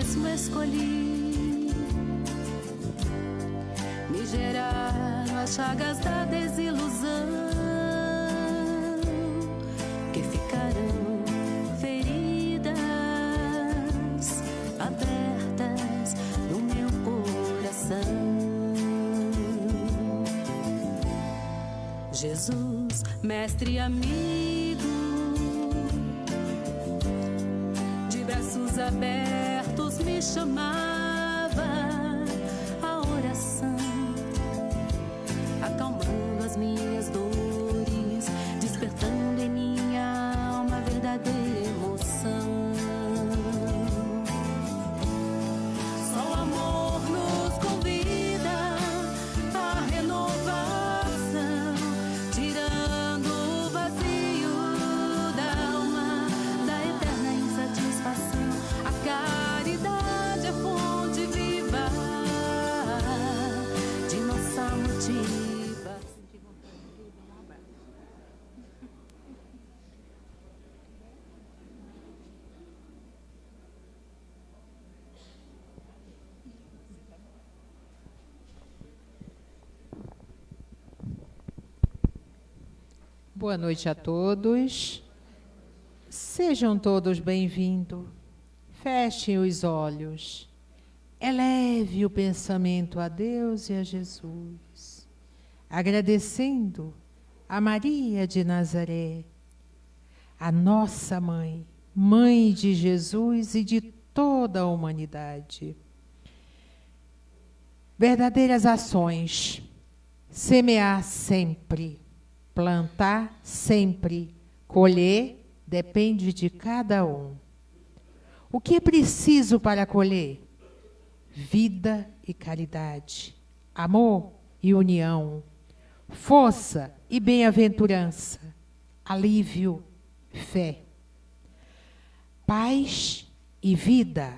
mesmo escolhi. Me geraram as chagas da desilusão, que ficarão feridas abertas no meu coração. Jesus, mestre e amigo, de braços abertos me chamava a oração, acalmando as minhas dores, despertando em minha alma a verdadeira emoção. Só o amor nos convida a renovação, tirando o vazio da alma, da eterna insatisfação. A caridade é fonte viva de nossa motivação. Boa noite a todos. Sejam todos bem-vindos. Fechem os olhos. Eleve o pensamento a Deus e a Jesus, agradecendo a Maria de Nazaré, a nossa mãe, mãe de Jesus e de toda a humanidade. Verdadeiras ações: semear sempre, plantar sempre, colher depende de cada um. O que é preciso para colher? Vida e caridade, amor e união, força e bem-aventurança, alívio, fé, paz e vida.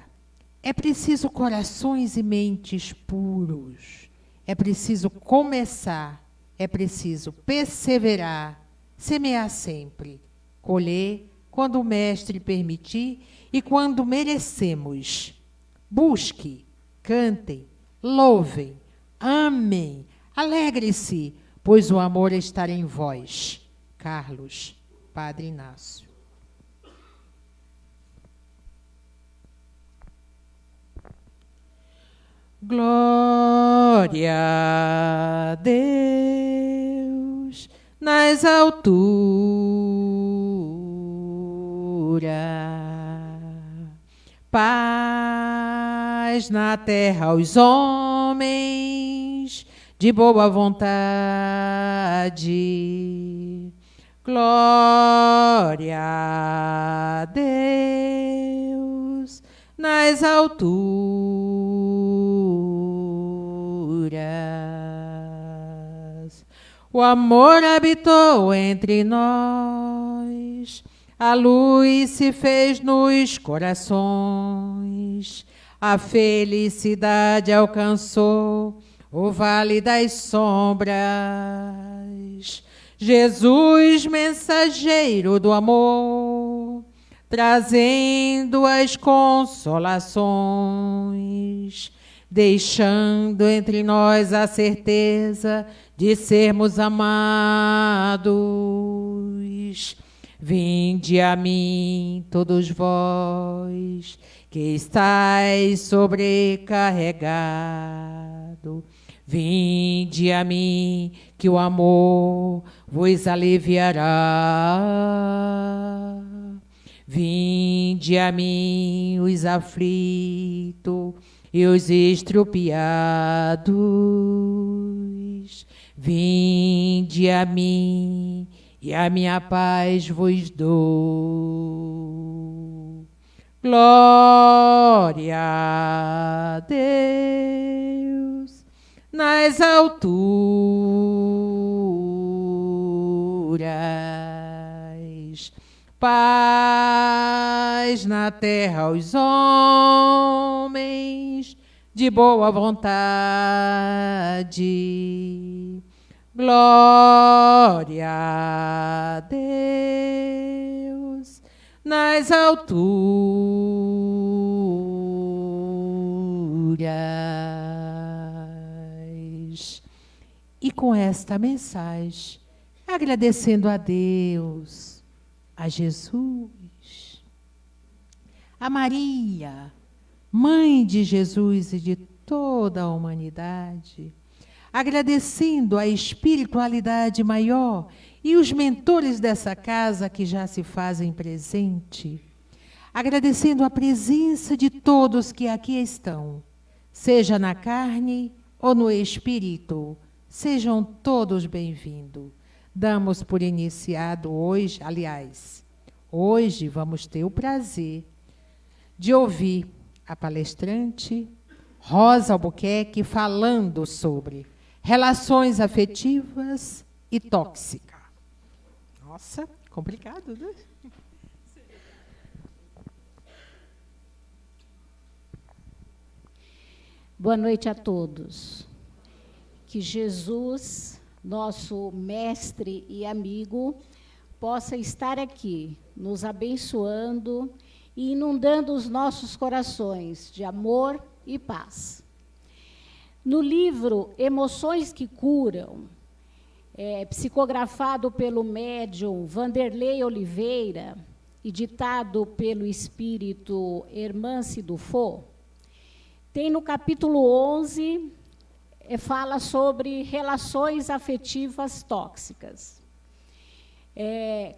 É preciso corações e mentes puros. É preciso começar. É preciso perseverar, semear sempre, colher quando o Mestre permitir e quando merecemos. Busque, cantem, louvem, amem, alegre-se, pois o amor está em vós. Carlos, Padre Inácio. Glória a Deus nas alturas, paz na terra aos homens de boa vontade. Glória a Deus nas alturas. O amor habitou entre nós, a luz se fez nos corações, a felicidade alcançou o vale das sombras. Jesus, mensageiro do amor, trazendo as consolações, deixando entre nós a certeza de sermos amados. Vinde a mim, todos vós, que estáis sobrecarregado. Vinde a mim, que o amor vos aliviará. Vinde a mim, os aflitos e os estrupiados. Vinde a mim, e a minha paz vos dou. Glória a Deus nas alturas, paz na terra aos homens de boa vontade. Glória a Deus nas alturas. curas. E com esta mensagem, agradecendo a Deus, a Jesus, a Maria, Mãe de Jesus e de toda a humanidade, agradecendo a espiritualidade maior e os mentores dessa casa que já se fazem presente, agradecendo a presença de todos que aqui estão, seja na carne ou no espírito, sejam todos bem-vindos. Damos por iniciado hoje, aliás, hoje vamos ter o prazer de ouvir a palestrante Rosa Albuquerque falando sobre relações afetivas e tóxicas. Nossa, complicado, né? Boa noite a todos. Que Jesus, nosso mestre e amigo, possa estar aqui, nos abençoando e inundando os nossos corações de amor e paz. No livro Emoções que Curam, psicografado pelo médium Vanderlei Oliveira e ditado pelo espírito Hermance Dufaux, tem no capítulo 11, fala sobre relações afetivas tóxicas.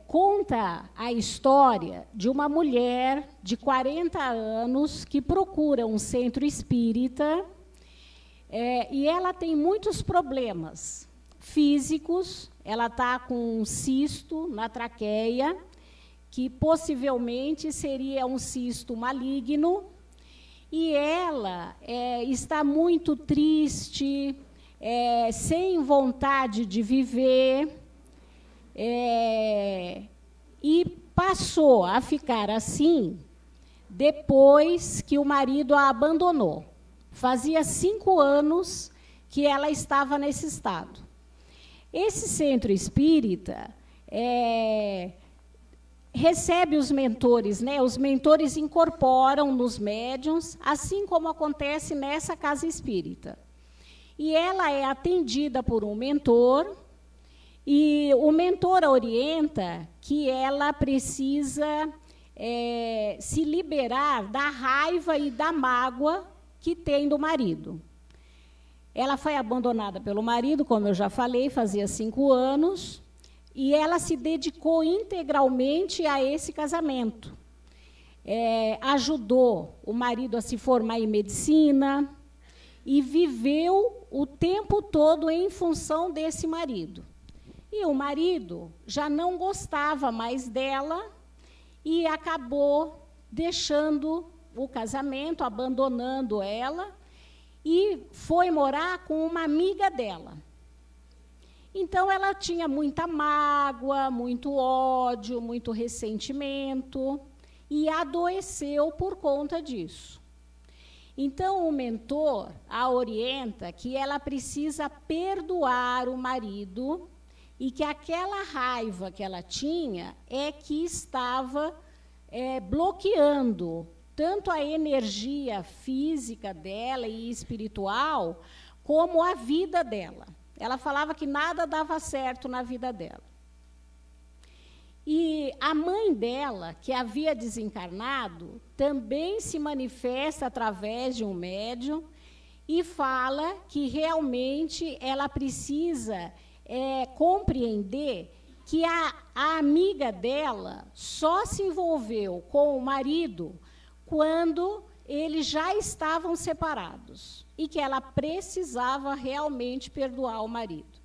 Conta a história de uma mulher de 40 anos que procura um centro espírita e ela tem muitos problemas físicos. Ela está com um cisto na traqueia, que possivelmente seria um cisto maligno, e ela está muito triste, sem vontade de viver, e passou a ficar assim depois que o marido a abandonou. Fazia 5 anos que ela estava nesse estado. Esse centro espírita recebe os mentores, né? Os mentores incorporam nos médiuns, assim como acontece nessa casa espírita. E ela é atendida por um mentor, e o mentor orienta que ela precisa se liberar da raiva e da mágoa que tem do marido. Ela foi abandonada pelo marido, como eu já falei, fazia 5 anos, e ela se dedicou integralmente a esse casamento. Ajudou o marido a se formar em medicina e viveu o tempo todo em função desse marido. E o marido já não gostava mais dela e acabou deixando o casamento, abandonando ela, e foi morar com uma amiga dela. Então, ela tinha muita mágoa, muito ódio, muito ressentimento, e adoeceu por conta disso. Então, o mentor a orienta que ela precisa perdoar o marido e que aquela raiva que ela tinha que estava bloqueando tanto a energia física dela e espiritual, como a vida dela. Ela falava que nada dava certo na vida dela. E a mãe dela, que havia desencarnado, também se manifesta através de um médium e fala que realmente ela precisa compreender que a amiga dela só se envolveu com o marido quando eles já estavam separados e que ela precisava realmente perdoar o marido.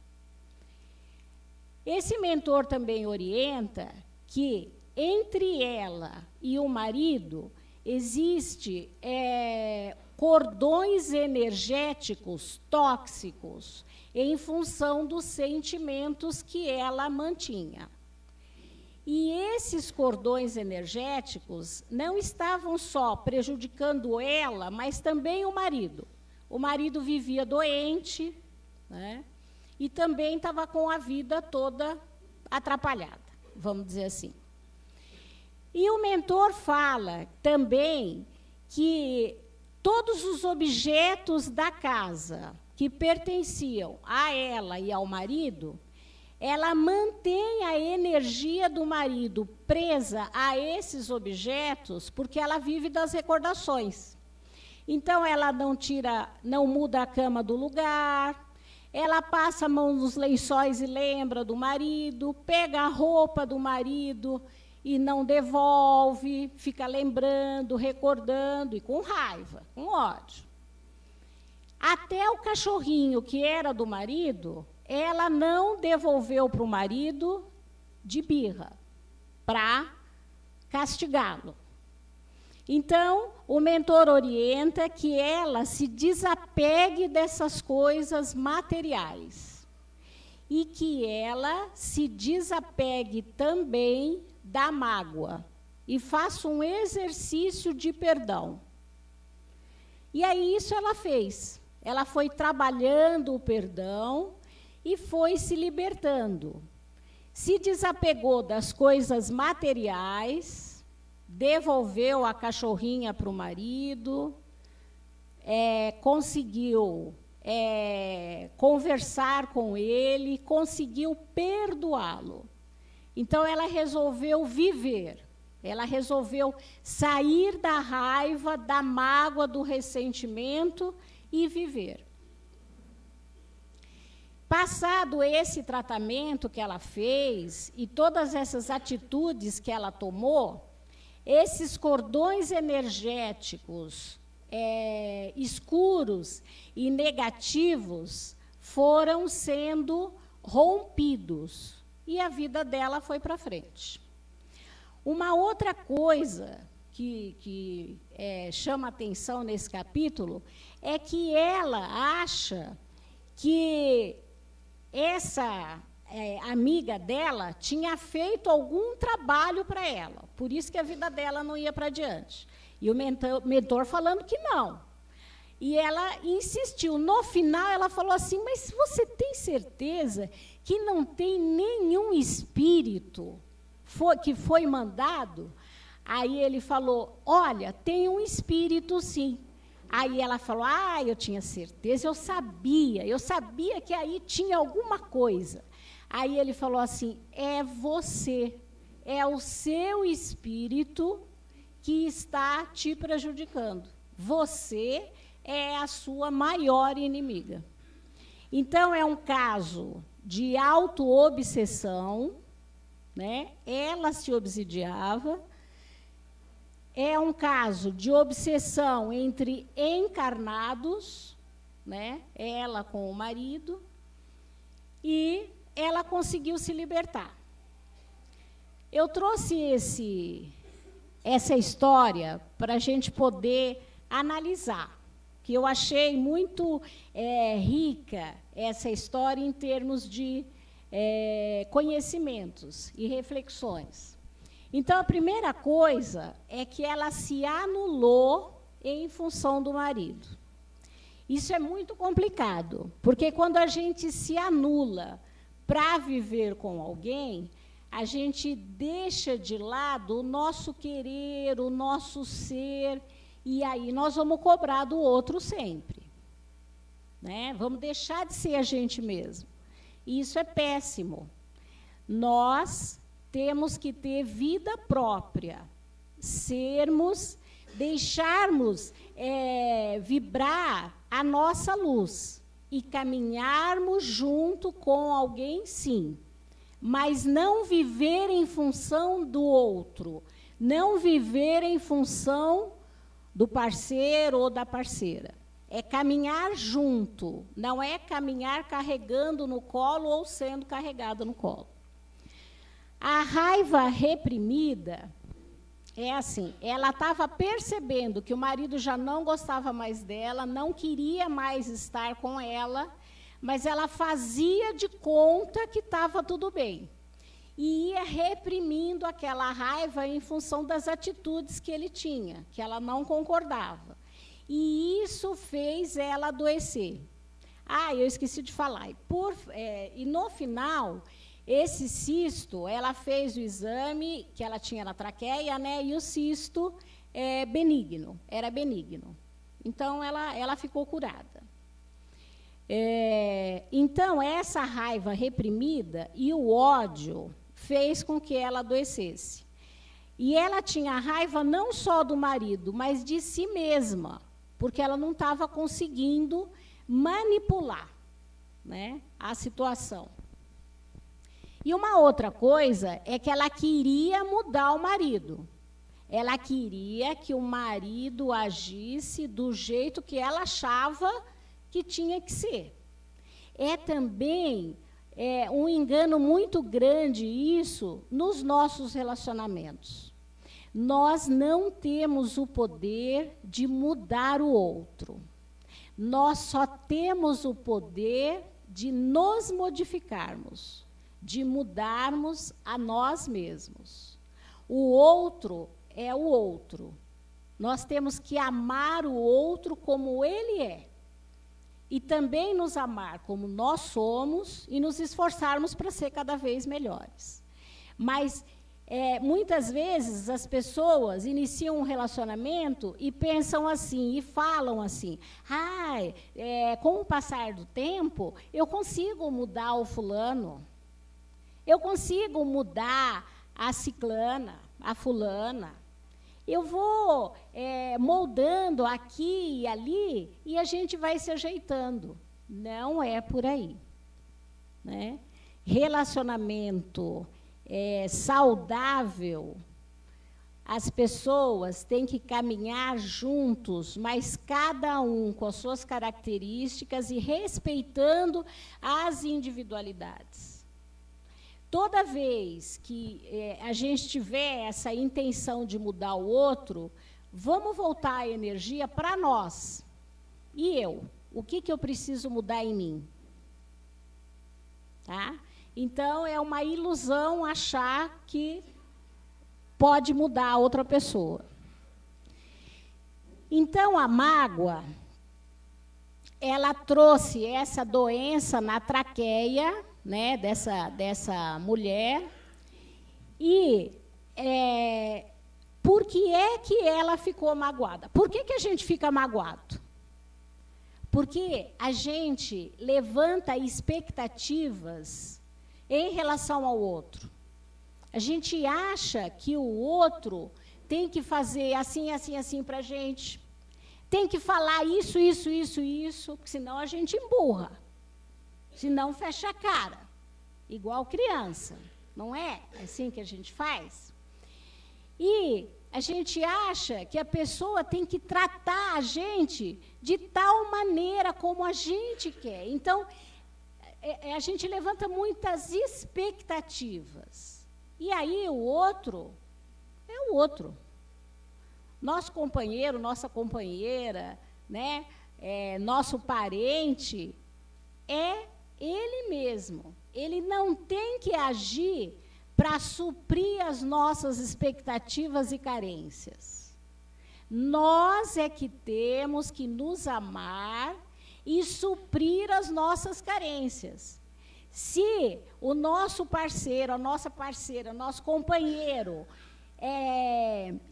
Esse mentor também orienta que entre ela e o marido existe cordões energéticos tóxicos em função dos sentimentos que ela mantinha. E esses cordões energéticos não estavam só prejudicando ela, mas também o marido. O marido vivia doente, né? E também estava com a vida toda atrapalhada, vamos dizer assim. E o mentor fala também que todos os objetos da casa que pertenciam a ela e ao marido, ela mantém a energia do marido presa a esses objetos, porque ela vive das recordações. Então, ela não muda a cama do lugar, ela passa a mão nos lençóis e lembra do marido, pega a roupa do marido e não devolve, fica lembrando, recordando, e com raiva, com ódio. Até o cachorrinho que era do marido, ela não devolveu para o marido de birra, para castigá-lo. Então, o mentor orienta que ela se desapegue dessas coisas materiais e que ela se desapegue também da mágoa e faça um exercício de perdão. E aí isso ela fez. Ela foi trabalhando o perdão e foi se libertando. Se desapegou das coisas materiais, devolveu a cachorrinha para o marido, conseguiu conversar com ele, conseguiu perdoá-lo. Então, ela resolveu viver, ela resolveu sair da raiva, da mágoa, do ressentimento e viver. Passado esse tratamento que ela fez e todas essas atitudes que ela tomou, esses cordões energéticos escuros e negativos foram sendo rompidos e a vida dela foi para frente. Uma outra coisa que chama atenção nesse capítulo é que ela acha que essa amiga dela tinha feito algum trabalho para ela, por isso que a vida dela não ia para adiante. E o mentor falando que não. E ela insistiu. No final, ela falou assim, mas você tem certeza que não tem nenhum espírito que foi mandado? Aí ele falou, olha, tem um espírito sim. Aí ela falou, eu tinha certeza, eu sabia que aí tinha alguma coisa. Aí ele falou assim, é você, é o seu espírito que está te prejudicando. Você é a sua maior inimiga. Então, é um caso de autoobsessão, né? Ela se obsidiava. É um caso de obsessão entre encarnados, né? Ela com o marido, e ela conseguiu se libertar. Eu trouxe essa história para a gente poder analisar, que eu achei muito rica essa história em termos de conhecimentos e reflexões. Então, a primeira coisa é que ela se anulou em função do marido. Isso é muito complicado, porque quando a gente se anula para viver com alguém, a gente deixa de lado o nosso querer, o nosso ser, e aí nós vamos cobrar do outro sempre. Né? Vamos deixar de ser a gente mesmo. E isso é péssimo. Nós temos que ter vida própria, deixarmos vibrar a nossa luz e caminharmos junto com alguém, sim. Mas não viver em função do outro, não viver em função do parceiro ou da parceira. É caminhar junto, não é caminhar carregando no colo ou sendo carregado no colo. A raiva reprimida é assim, ela estava percebendo que o marido já não gostava mais dela, não queria mais estar com ela, mas ela fazia de conta que estava tudo bem. E ia reprimindo aquela raiva em função das atitudes que ele tinha, que ela não concordava. E isso fez ela adoecer. Eu esqueci de falar. E no final, esse cisto, ela fez o exame que ela tinha na traqueia, né, e o cisto era benigno. Então, ela ficou curada. Então, essa raiva reprimida e o ódio fez com que ela adoecesse. E ela tinha raiva não só do marido, mas de si mesma, porque ela não estava conseguindo manipular, né, a situação. E uma outra coisa é que ela queria mudar o marido. Ela queria que o marido agisse do jeito que ela achava que tinha que ser. É também um engano muito grande isso nos nossos relacionamentos. Nós não temos o poder de mudar o outro. Nós só temos o poder de nos modificarmos, de mudarmos a nós mesmos. O outro é o outro. Nós temos que amar o outro como ele é. E também nos amar como nós somos e nos esforçarmos para ser cada vez melhores. Mas, muitas vezes, as pessoas iniciam um relacionamento e pensam assim, e falam assim, com o passar do tempo, eu consigo mudar o fulano, eu consigo mudar a ciclana, a fulana. Eu vou moldando aqui e ali e a gente vai se ajeitando. Não é por aí, né? Relacionamento saudável, as pessoas têm que caminhar juntos, mas cada um com as suas características e respeitando as individualidades. Toda vez que a gente tiver essa intenção de mudar o outro, vamos voltar a energia para nós. E eu? O que eu preciso mudar em mim? Tá? Então, é uma ilusão achar que pode mudar a outra pessoa. Então, a mágoa, ela trouxe essa doença na traqueia, né, dessa mulher. E por que é que ela ficou magoada? Por que a gente fica magoado? Porque a gente levanta expectativas em relação ao outro. A gente acha que o outro tem que fazer assim, assim, assim para a gente. Tem que falar isso, isso, isso, isso, senão a gente emburra. Senão fecha a cara, igual criança, não é assim que a gente faz? E a gente acha que a pessoa tem que tratar a gente de tal maneira como a gente quer. Então, a gente levanta muitas expectativas. E aí o outro é o outro. Nosso companheiro, nossa companheira, né, nosso parente, é ele mesmo. Ele não tem que agir para suprir as nossas expectativas e carências. Nós é que temos que nos amar e suprir as nossas carências. Se o nosso parceiro, a nossa parceira, nosso companheiro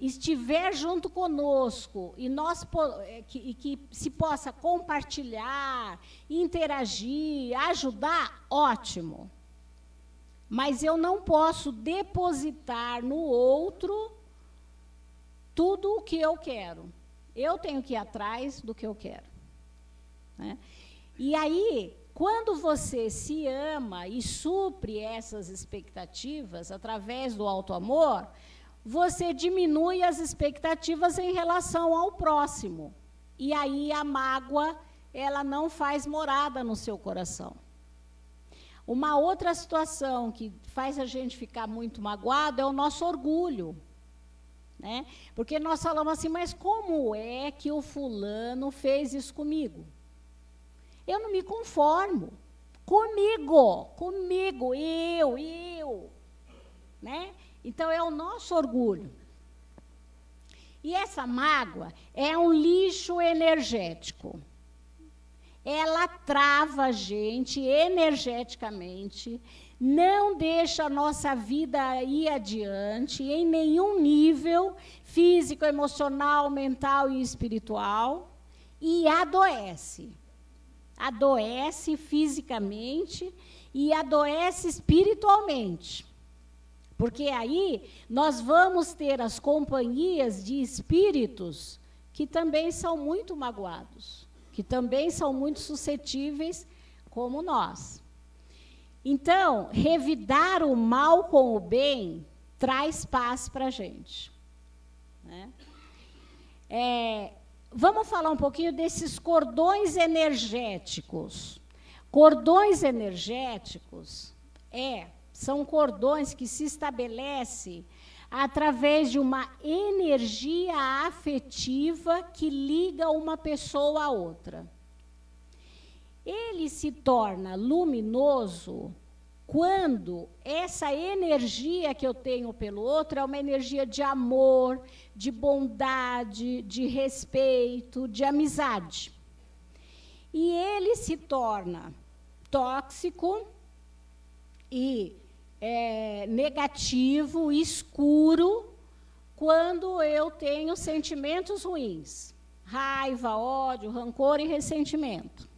estiver junto conosco e que se possa compartilhar, interagir, ajudar, ótimo. Mas eu não posso depositar no outro tudo o que eu quero. Eu tenho que ir atrás do que eu quero, né? E aí, quando você se ama e supre essas expectativas através do autoamor, você diminui as expectativas em relação ao próximo. E aí a mágoa, ela não faz morada no seu coração. Uma outra situação que faz a gente ficar muito magoado é o nosso orgulho, né? Porque nós falamos assim, mas como é que o fulano fez isso comigo? Eu não me conformo. Comigo, eu, né? Então, é o nosso orgulho. E essa mágoa é um lixo energético. Ela trava a gente energeticamente, não deixa a nossa vida ir adiante em nenhum nível físico, emocional, mental e espiritual. e adoece. Adoece fisicamente e adoece espiritualmente. Porque aí nós vamos ter as companhias de espíritos que também são muito magoados, que também são muito suscetíveis como nós. Então, revidar o mal com o bem traz paz para a gente. Né? Vamos falar um pouquinho desses cordões energéticos. Cordões energéticos são cordões que se estabelecem através de uma energia afetiva que liga uma pessoa a outra. Ele se torna luminoso quando essa energia que eu tenho pelo outro é uma energia de amor, de bondade, de respeito, de amizade. E ele se torna tóxico e negativo, escuro, quando eu tenho sentimentos ruins, raiva, ódio, rancor e ressentimento.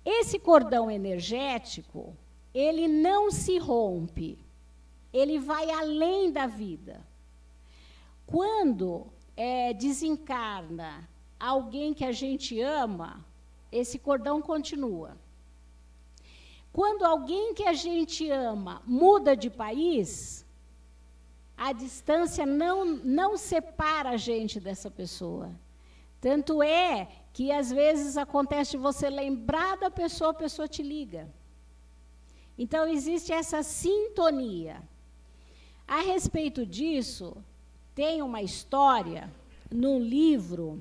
Esse cordão energético, ele não se rompe, ele vai além da vida. Quando desencarna alguém que a gente ama, esse cordão continua. Quando alguém que a gente ama muda de país, a distância não separa a gente dessa pessoa. Tanto é que, às vezes, acontece de você lembrar da pessoa, a pessoa te liga. Então, existe essa sintonia. A respeito disso, tem uma história num livro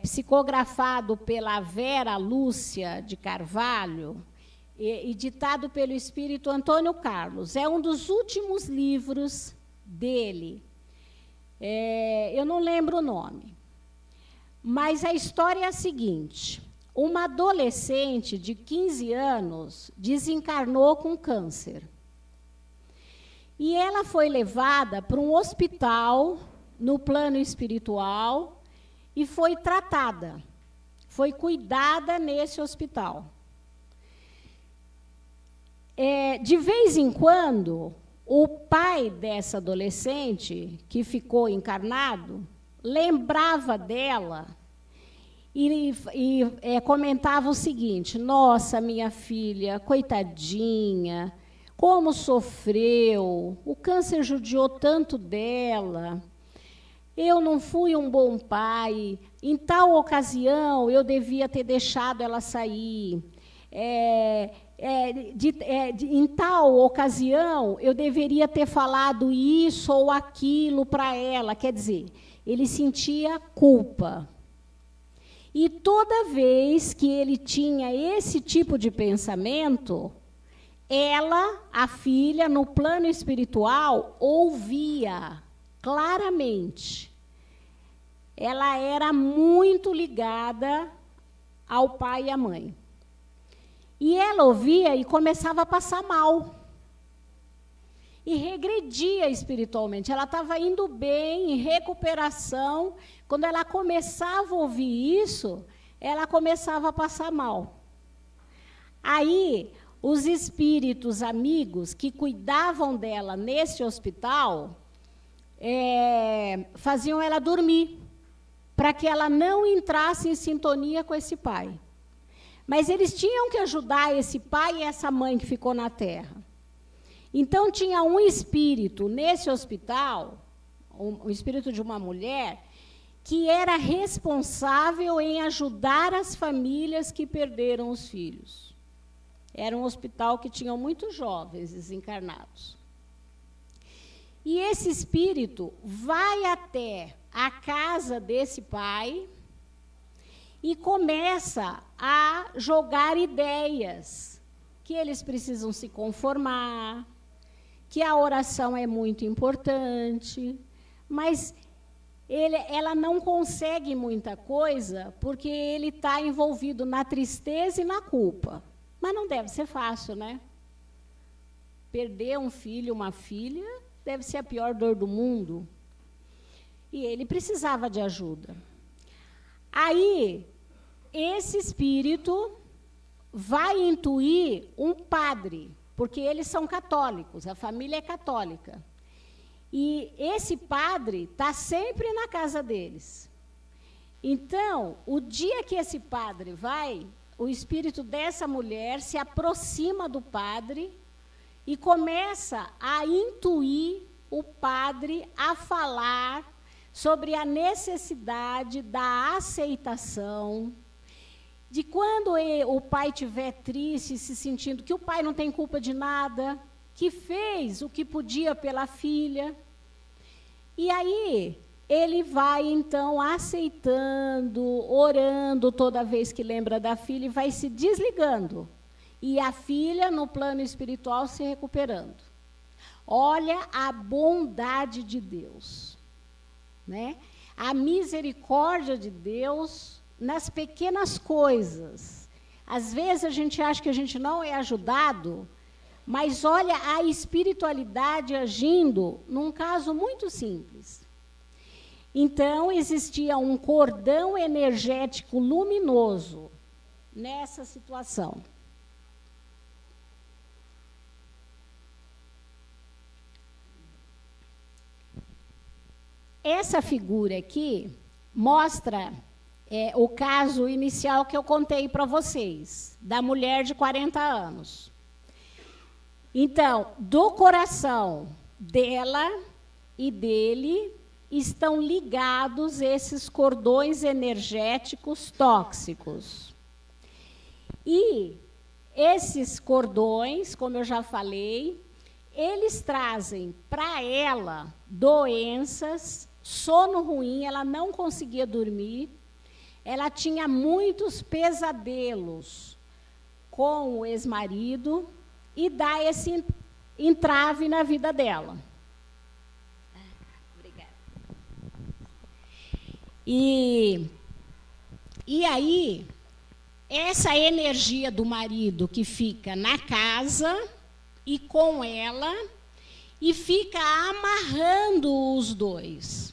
psicografado pela Vera Lúcia de Carvalho e ditado pelo espírito Antônio Carlos. É um dos últimos livros dele. Eu não lembro o nome. Mas a história é a seguinte: uma adolescente de 15 anos desencarnou com câncer. E ela foi levada para um hospital no plano espiritual e foi tratada, foi cuidada nesse hospital. De vez em quando, o pai dessa adolescente, que ficou encarnado, lembrava dela e comentava o seguinte: nossa, minha filha, coitadinha, como sofreu, o câncer judiou tanto dela. Eu não fui um bom pai, em tal ocasião eu devia ter deixado ela sair, em tal ocasião eu deveria ter falado isso ou aquilo para ela. Quer dizer, ele sentia culpa. E toda vez que ele tinha esse tipo de pensamento, ela, a filha, no plano espiritual, ouvia claramente. Ela era muito ligada ao pai e à mãe. E ela ouvia e começava a passar mal. E regredia espiritualmente. Ela estava indo bem, em recuperação. Quando ela começava a ouvir isso, ela começava a passar mal. Aí, os espíritos amigos que cuidavam dela nesse hospital faziam ela dormir, para que ela não entrasse em sintonia com esse pai. Mas eles tinham que ajudar esse pai e essa mãe que ficou na Terra. Então, tinha um espírito nesse hospital, um espírito de uma mulher, que era responsável em ajudar as famílias que perderam os filhos. Era um hospital que tinha muitos jovens desencarnados. E esse espírito vai até a casa desse pai e começa a jogar ideias, que eles precisam se conformar, que a oração é muito importante, mas ela não consegue muita coisa porque ele está envolvido na tristeza e na culpa. Mas não deve ser fácil, né? Perder um filho, uma filha, deve ser a pior dor do mundo. E ele precisava de ajuda. Aí, esse espírito vai intuir um padre, porque eles são católicos, a família é católica. E esse padre está sempre na casa deles. Então, o dia que esse padre vai, o espírito dessa mulher se aproxima do padre e começa a intuir o padre a falar sobre a necessidade da aceitação, de quando o pai estiver triste, se sentindo que o pai não tem culpa de nada, que fez o que podia pela filha. E aí, ele vai, então, aceitando, orando toda vez que lembra da filha e vai se desligando. E a filha, no plano espiritual, se recuperando. Olha a bondade de Deus, né? A misericórdia de Deus nas pequenas coisas. Às vezes a gente acha que a gente não é ajudado, mas olha a espiritualidade agindo num caso muito simples. Então, existia um cordão energético luminoso nessa situação. Essa figura aqui mostra o caso inicial que eu contei para vocês, da mulher de 40 anos. Então, do coração dela e dele estão ligados esses cordões energéticos tóxicos. E esses cordões, como eu já falei, eles trazem para ela doenças, sono ruim, ela não conseguia dormir, ela tinha muitos pesadelos com o ex-marido e dá esse entrave na vida dela. Obrigada. E aí, essa energia do marido que fica na casa e com ela e fica amarrando os dois.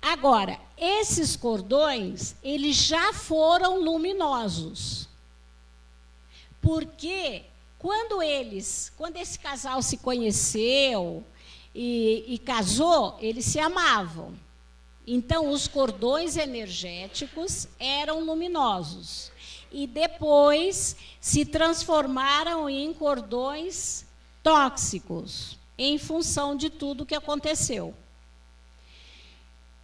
Agora, esses cordões, eles já foram luminosos. Porque quando esse casal se conheceu e casou, eles se amavam. Então, os cordões energéticos eram luminosos. E depois se transformaram em cordões tóxicos, em função de tudo que aconteceu.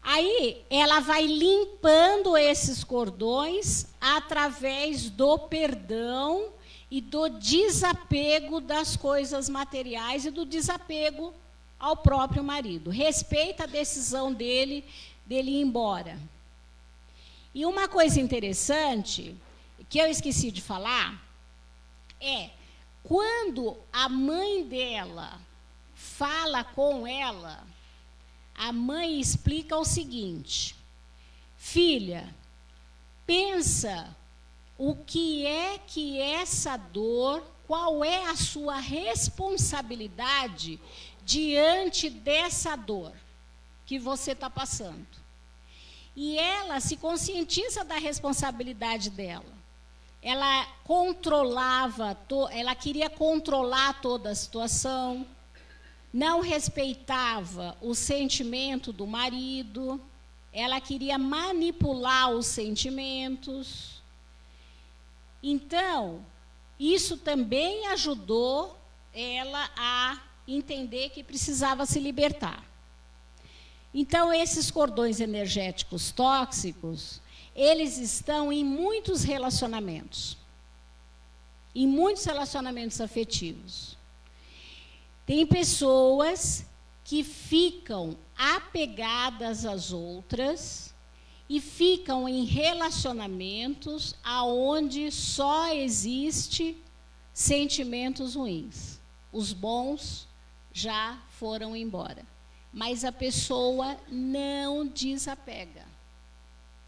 Aí, ela vai limpando esses cordões através do perdão e do desapego das coisas materiais e do desapego ao próprio marido. Respeita a decisão dele ir embora. E uma coisa interessante, que eu esqueci de falar, é quando a mãe dela fala com ela, a mãe explica o seguinte: filha, pensa o que é que essa dor, qual é a sua responsabilidade diante dessa dor que você está passando. E ela se conscientiza da responsabilidade dela. Ela controlava, ela queria controlar toda a situação, não respeitava o sentimento do marido, ela queria manipular os sentimentos. Então, isso também ajudou ela a entender que precisava se libertar. Então, esses cordões energéticos tóxicos, eles estão em muitos relacionamentos afetivos. Tem pessoas que ficam apegadas às outras e ficam em relacionamentos aonde só existe sentimentos ruins. Os bons já foram embora. Mas a pessoa não desapega.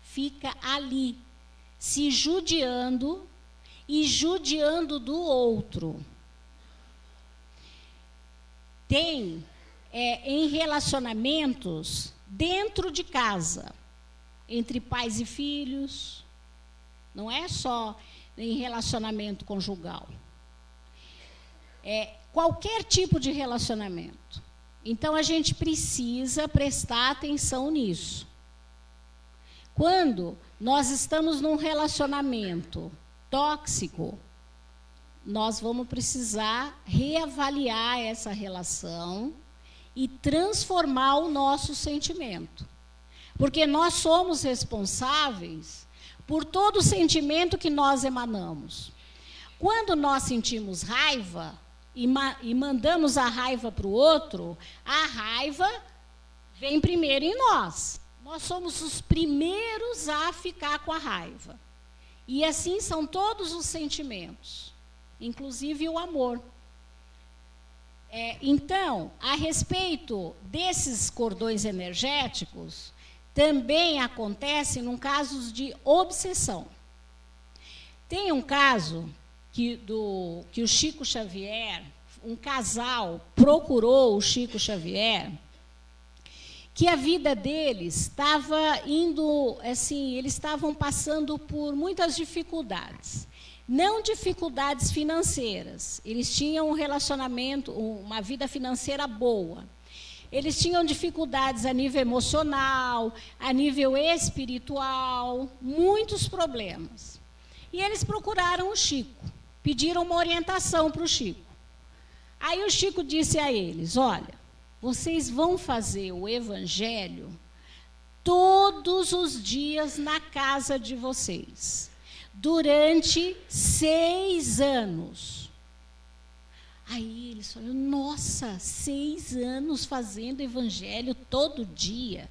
Fica ali, se judiando e judiando do outro. Tem, em relacionamentos, dentro de casa, entre pais e filhos, não é só em relacionamento conjugal. É qualquer tipo de relacionamento. Então, a gente precisa prestar atenção nisso. Quando nós estamos num relacionamento tóxico, nós vamos precisar reavaliar essa relação e transformar o nosso sentimento. Porque nós somos responsáveis por todo o sentimento que nós emanamos. Quando nós sentimos raiva e mandamos a raiva para o outro, a raiva vem primeiro em nós. Nós somos os primeiros a ficar com a raiva. E assim são todos os sentimentos, inclusive o amor. Então, a respeito desses cordões energéticos, também acontece em casos de obsessão. Tem um caso que o Chico Xavier, um casal procurou o Chico Xavier, que a vida deles estava indo, assim, eles estavam passando por muitas dificuldades. Não dificuldades financeiras, eles tinham um relacionamento, uma vida financeira boa. Eles tinham dificuldades a nível emocional, a nível espiritual, muitos problemas. E eles procuraram o Chico, pediram uma orientação para o Chico. Aí o Chico disse a eles, olha, vocês vão fazer o evangelho todos os dias na casa de vocês, durante 6 anos. Aí eles falaram, nossa, 6 anos fazendo evangelho todo dia.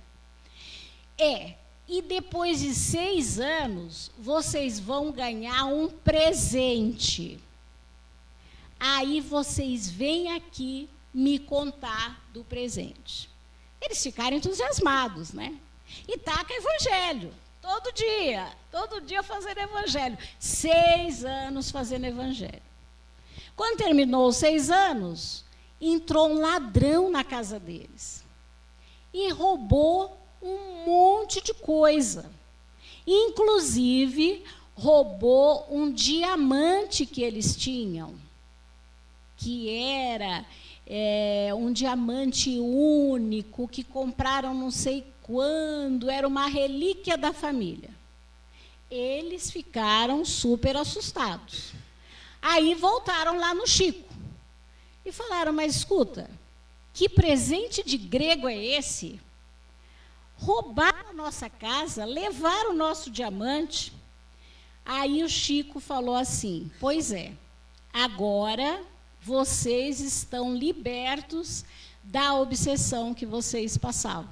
E depois de 6 anos, vocês vão ganhar um presente. Aí vocês vêm aqui me contar do presente. Eles ficaram entusiasmados, né? E taca evangelho, todo dia fazendo evangelho. 6 anos fazendo evangelho. Quando terminou os 6 anos, entrou um ladrão na casa deles e roubou um monte de coisa. Inclusive, roubou um diamante que eles tinham, que era um diamante único, que compraram não sei quando, era uma relíquia da família. Eles ficaram super assustados. Aí voltaram lá no Chico e falaram, mas escuta, que presente de grego é esse? Roubaram a nossa casa, levaram o nosso diamante. Aí o Chico falou assim, pois é, agora vocês estão libertos da obsessão que vocês passavam.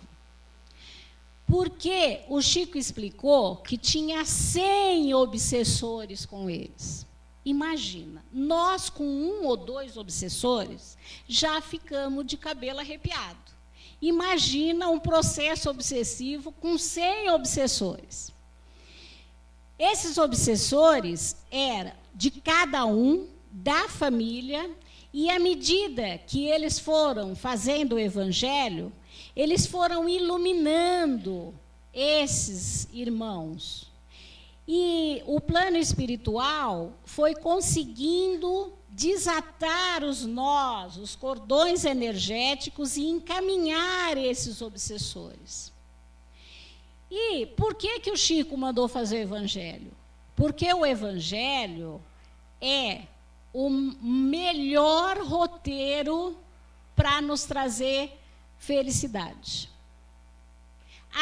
Porque o Chico explicou que tinha 100 obsessores com eles. Imagina, nós com 1 ou 2 obsessores já ficamos de cabelo arrepiado. Imagina um processo obsessivo com 100 obsessores. Esses obsessores eram de cada um, da família, e à medida que eles foram fazendo o evangelho, eles foram iluminando esses irmãos. E o plano espiritual foi conseguindo desatar os nós, os cordões energéticos e encaminhar esses obsessores. E por que o Chico mandou fazer o evangelho? Porque o evangelho é o melhor roteiro para nos trazer felicidade.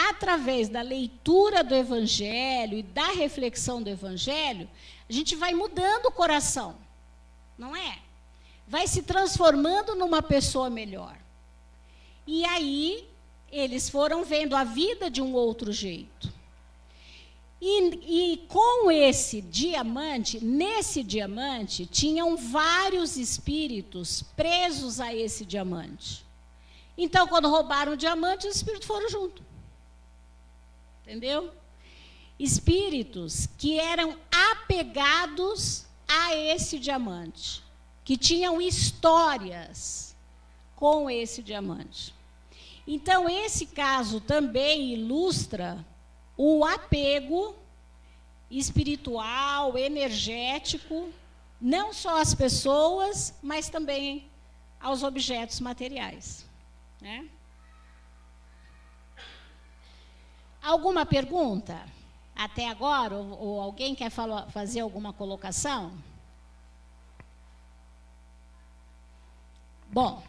Através da leitura do evangelho e da reflexão do evangelho, a gente vai mudando o coração, não é? Vai se transformando numa pessoa melhor. E aí, eles foram vendo a vida de um outro jeito. E com esse diamante, nesse diamante, tinham vários espíritos presos a esse diamante. Então, quando roubaram o diamante, os espíritos foram junto. Entendeu? Espíritos que eram apegados a esse diamante, que tinham histórias com esse diamante. Então, esse caso também ilustra o apego espiritual, energético, não só às pessoas, mas também aos objetos materiais, né? Alguma pergunta até agora? Ou alguém quer fazer alguma colocação? Bom,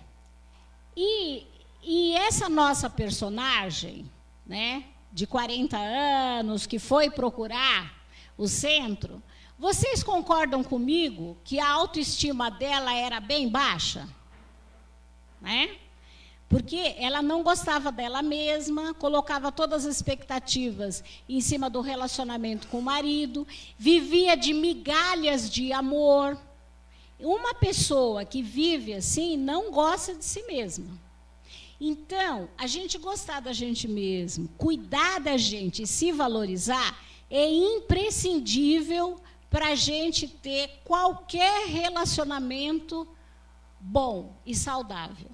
e essa nossa personagem, né, de 40 anos, que foi procurar o centro, vocês concordam comigo que a autoestima dela era bem baixa? Né? Porque ela não gostava dela mesma, colocava todas as expectativas em cima do relacionamento com o marido, vivia de migalhas de amor. Uma pessoa que vive assim não gosta de si mesma. Então, a gente gostar da gente mesmo, cuidar da gente e se valorizar é imprescindível para a gente ter qualquer relacionamento bom e saudável.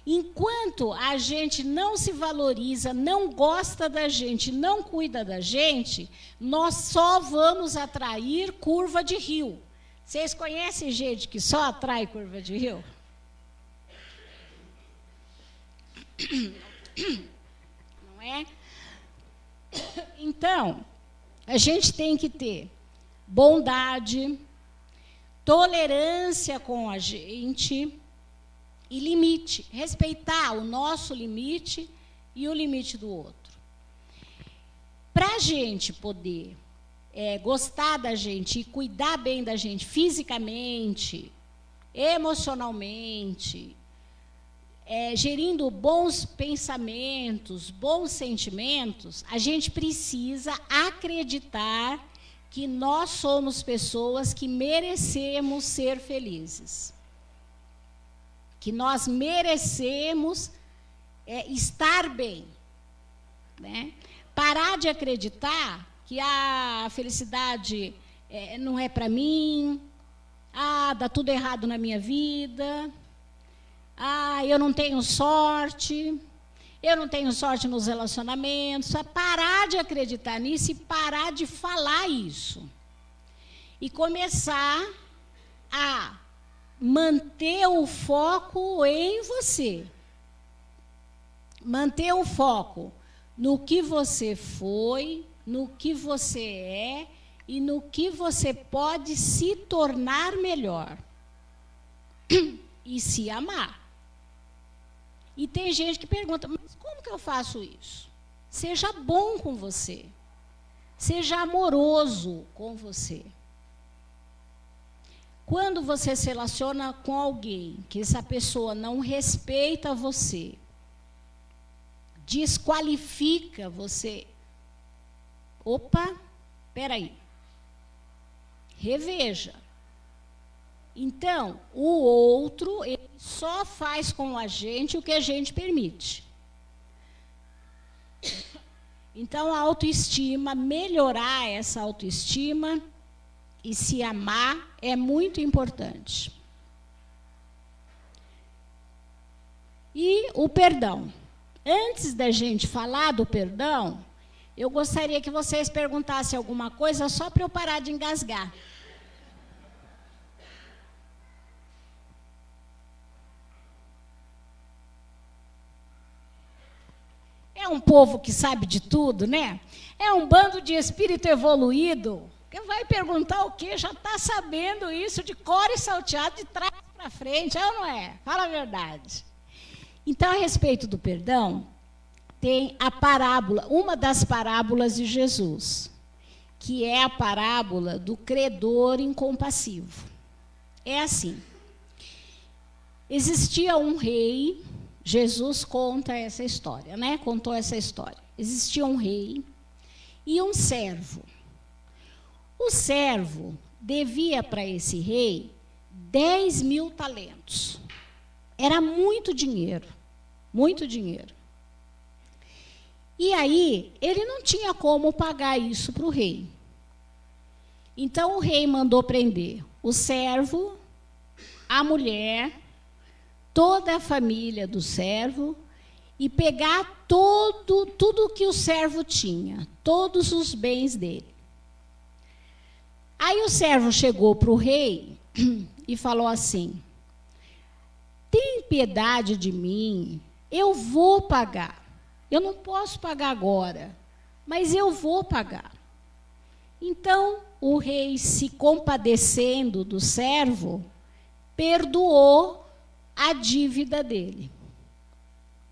Enquanto a gente não se valoriza, não gosta da gente, não cuida da gente, nós só vamos atrair curva de rio. Vocês conhecem gente que só atrai curva de rio? Não é? Então, a gente tem que ter bondade, tolerância com a gente e limite, respeitar o nosso limite e o limite do outro. Para a gente poder gostar da gente e cuidar bem da gente fisicamente, emocionalmente, gerindo bons pensamentos, bons sentimentos, a gente precisa acreditar que nós somos pessoas que merecemos ser felizes. Que nós merecemos estar bem. Né? Parar de acreditar que a felicidade não é para mim, dá tudo errado na minha vida, eu não tenho sorte nos relacionamentos. Parar de acreditar nisso e parar de falar isso. E começar a manter o foco em você. Manter o foco no que você foi, no que você é e no que você pode se tornar melhor. E se amar. E tem gente que pergunta, mas como que eu faço isso? Seja bom com você. Seja amoroso com você. Quando você se relaciona com alguém que essa pessoa não respeita você, desqualifica você, espera aí, reveja. Então, o outro ele só faz com a gente o que a gente permite. Então, a autoestima, melhorar essa autoestima e se amar é muito importante. E o perdão. Antes da gente falar do perdão, eu gostaria que vocês perguntassem alguma coisa só para eu parar de engasgar. É um povo que sabe de tudo, né? É um bando de espírito evoluído. Que vai perguntar o quê? Já está sabendo isso de cor e salteado, de trás para frente, é ou não é? Fala a verdade. Então, a respeito do perdão, tem a parábola, uma das parábolas de Jesus, que é a parábola do credor incompassivo. É assim. Existia um rei, Jesus conta essa história, né? Contou essa história. Existia um rei e um servo. O servo devia para esse rei 10.000 talentos. Era muito dinheiro, muito dinheiro. E aí, ele não tinha como pagar isso para o rei. Então, o rei mandou prender o servo, a mulher, toda a família do servo e pegar tudo que o servo tinha, todos os bens dele. Aí o servo chegou para o rei e falou assim: tem piedade de mim, eu vou pagar. Eu não posso pagar agora, mas eu vou pagar. Então, o rei, se compadecendo do servo, perdoou a dívida dele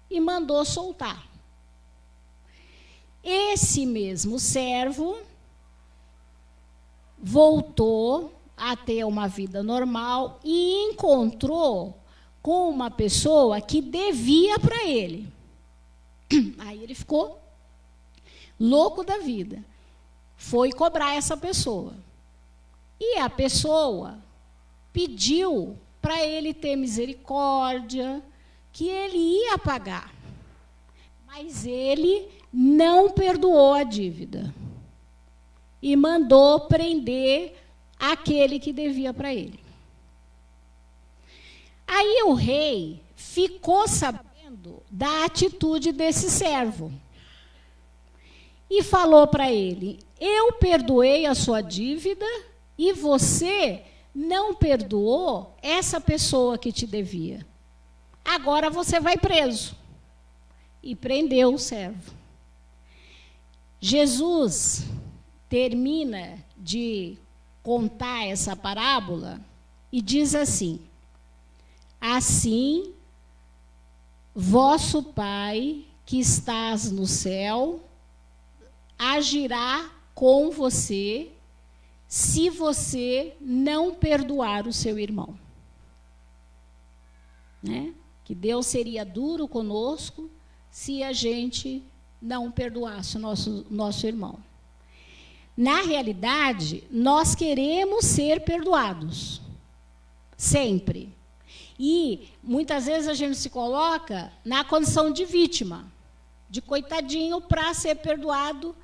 e mandou soltar. Esse mesmo servo voltou a ter uma vida normal e encontrou com uma pessoa que devia para ele. Aí ele ficou louco da vida. Foi cobrar essa pessoa. E a pessoa pediu para ele ter misericórdia, que ele ia pagar. Mas ele não perdoou a dívida. E mandou prender aquele que devia para ele. Aí o rei ficou sabendo da atitude desse servo. E falou para ele: eu perdoei a sua dívida e você não perdoou essa pessoa que te devia. Agora você vai preso. E prendeu o servo. Jesus termina de contar essa parábola e diz assim: assim, vosso Pai que estás no céu agirá com você se você não perdoar o seu irmão. Né? Que Deus seria duro conosco se a gente não perdoasse o nosso irmão. Na realidade, nós queremos ser perdoados. Sempre. E, muitas vezes, a gente se coloca na condição de vítima, de coitadinho, para ser perdoado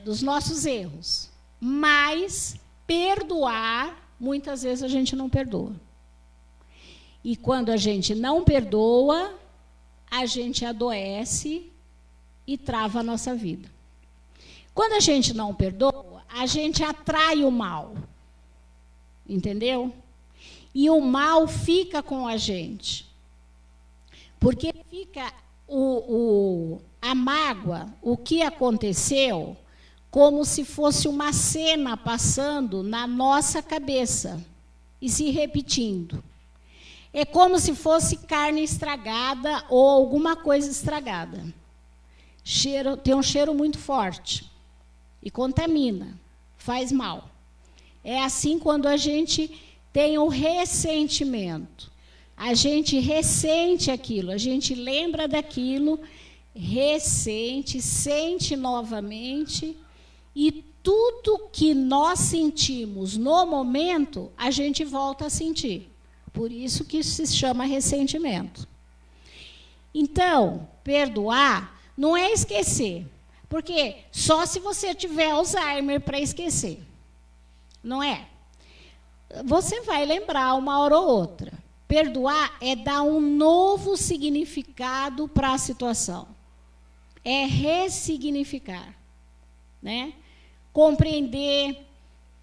dos nossos erros. Mas, perdoar, muitas vezes, a gente não perdoa. E, quando a gente não perdoa, a gente adoece e trava a nossa vida. Quando a gente não perdoa, a gente atrai o mal. Entendeu? E o mal fica com a gente. Porque fica a mágoa, o que aconteceu, como se fosse uma cena passando na nossa cabeça e se repetindo. É como se fosse carne estragada ou alguma coisa estragada. Tem um cheiro muito forte e contamina, faz mal. É assim quando a gente tem o ressentimento. A gente ressente aquilo, a gente lembra daquilo, ressente, sente novamente, e tudo que nós sentimos no momento, a gente volta a sentir. Por isso que se chama ressentimento. Então, perdoar não é esquecer, porque só se você tiver Alzheimer para esquecer, não é? Você vai lembrar uma hora ou outra. Perdoar é dar um novo significado para a situação. É ressignificar, né? Compreender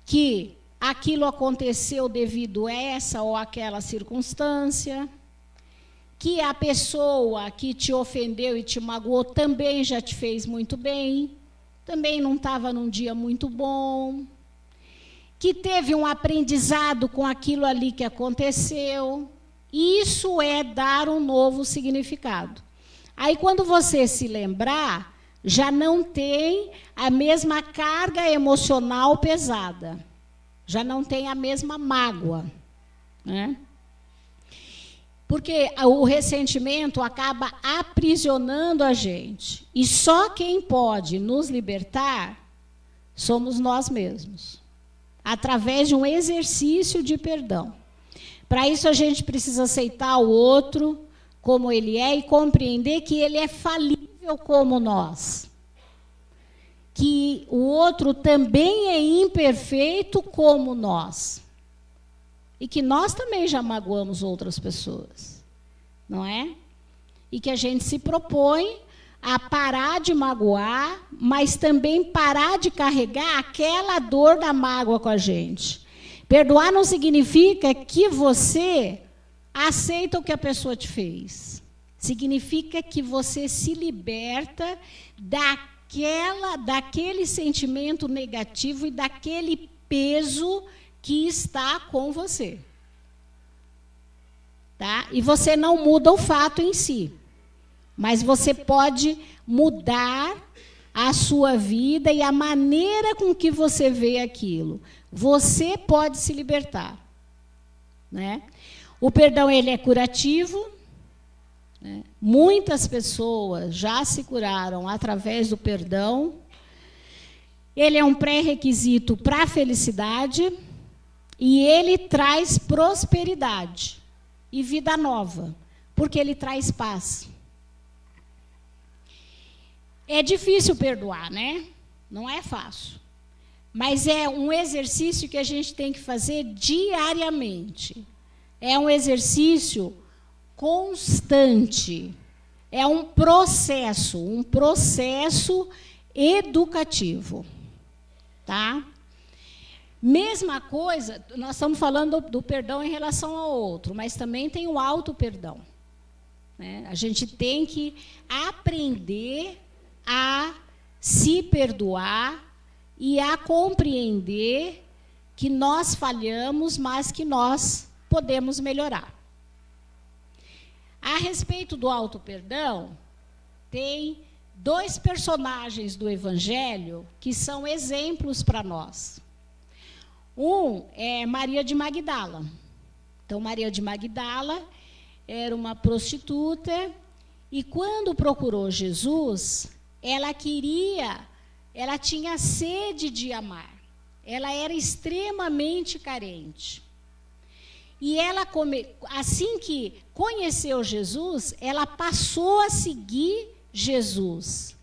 que aquilo aconteceu devido a essa ou aquela circunstância, que a pessoa que te ofendeu e te magoou também já te fez muito bem, também não estava num dia muito bom, que teve um aprendizado com aquilo ali que aconteceu. Isso é dar um novo significado. Aí, quando você se lembrar, já não tem a mesma carga emocional pesada. Já não tem a mesma mágoa. Né? Porque o ressentimento acaba aprisionando a gente. E só quem pode nos libertar somos nós mesmos. Através de um exercício de perdão. Para isso, a gente precisa aceitar o outro como ele é e compreender que ele é falível como nós. Que o outro também é imperfeito como nós. E que nós também já magoamos outras pessoas. Não é? e que a gente se propõe a parar de magoar, mas também parar de carregar aquela dor da mágoa com a gente. Perdoar não significa que você aceita o que a pessoa te fez. Significa que você se liberta daquele sentimento negativo e daquele peso que está com você. Tá? E você não muda o fato em si, mas você pode mudar a sua vida e a maneira com que você vê aquilo. Você pode se libertar. Né? O perdão, ele é curativo. Né? Muitas pessoas já se curaram através do perdão. Ele é um pré-requisito para a felicidade e ele traz prosperidade e vida nova, porque ele traz paz. É difícil perdoar, né? Não é fácil. Mas é um exercício que a gente tem que fazer diariamente. É um exercício constante. É um processo educativo. Tá? Mesma coisa, nós estamos falando do perdão em relação ao outro, mas também tem o auto-perdão. Né? A gente tem que aprender a se perdoar e a compreender que nós falhamos, mas que nós podemos melhorar. A respeito do auto-perdão, tem 2 personagens do Evangelho que são exemplos para nós. Um é Maria de Magdala. Então, Maria de Magdala era uma prostituta e, quando procurou Jesus, ela tinha sede de amar. Ela era extremamente carente. E ela, assim que conheceu Jesus, ela passou a seguir Jesus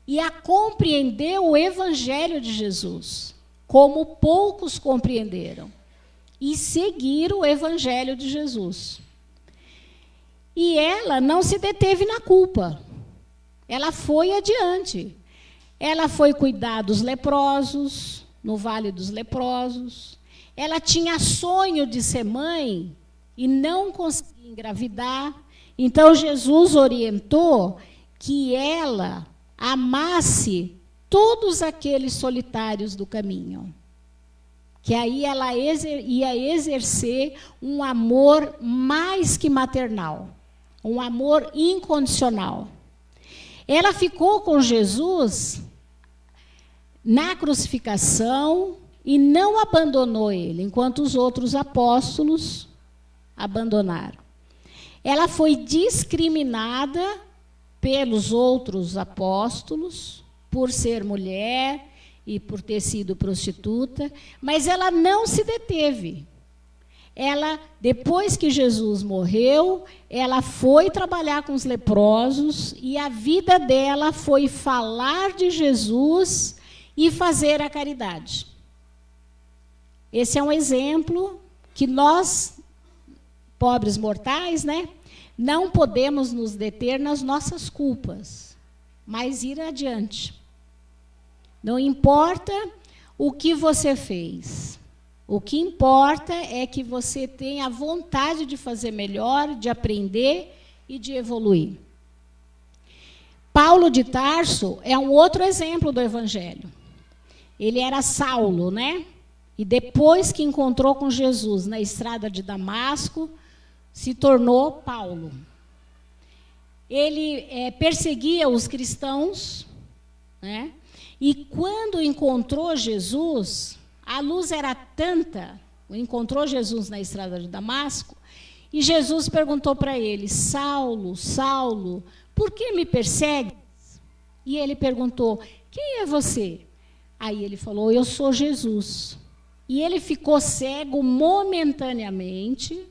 e a compreender o Evangelho de Jesus, como poucos compreenderam, e seguir o Evangelho de Jesus. E ela não se deteve na culpa. Ela foi adiante. Ela foi cuidar dos leprosos, no Vale dos Leprosos. Ela tinha sonho de ser mãe e não conseguia engravidar. Então, Jesus orientou que ela amasse todos aqueles solitários do caminho. Que aí ela ia exercer um amor mais que maternal, um amor incondicional. Ela ficou com Jesus na crucificação e não abandonou ele, enquanto os outros apóstolos abandonaram. Ela foi discriminada pelos outros apóstolos por ser mulher e por ter sido prostituta, mas ela não se deteve. Ela, depois que Jesus morreu, ela foi trabalhar com os leprosos e a vida dela foi falar de Jesus e fazer a caridade. Esse é um exemplo que nós, pobres mortais, né, não podemos nos deter nas nossas culpas, mas ir adiante. Não importa o que você fez. O que importa é que você tenha vontade de fazer melhor, de aprender e de evoluir. Paulo de Tarso é um outro exemplo do Evangelho. Ele era Saulo, né? E depois que encontrou com Jesus na estrada de Damasco, se tornou Paulo. Ele perseguia os cristãos, né? E quando encontrou Jesus, a luz era tanta, encontrou Jesus na estrada de Damasco, e Jesus perguntou para ele: Saulo, Saulo, por que me persegues? E ele perguntou: quem é você? Aí ele falou: eu sou Jesus. E ele ficou cego momentaneamente,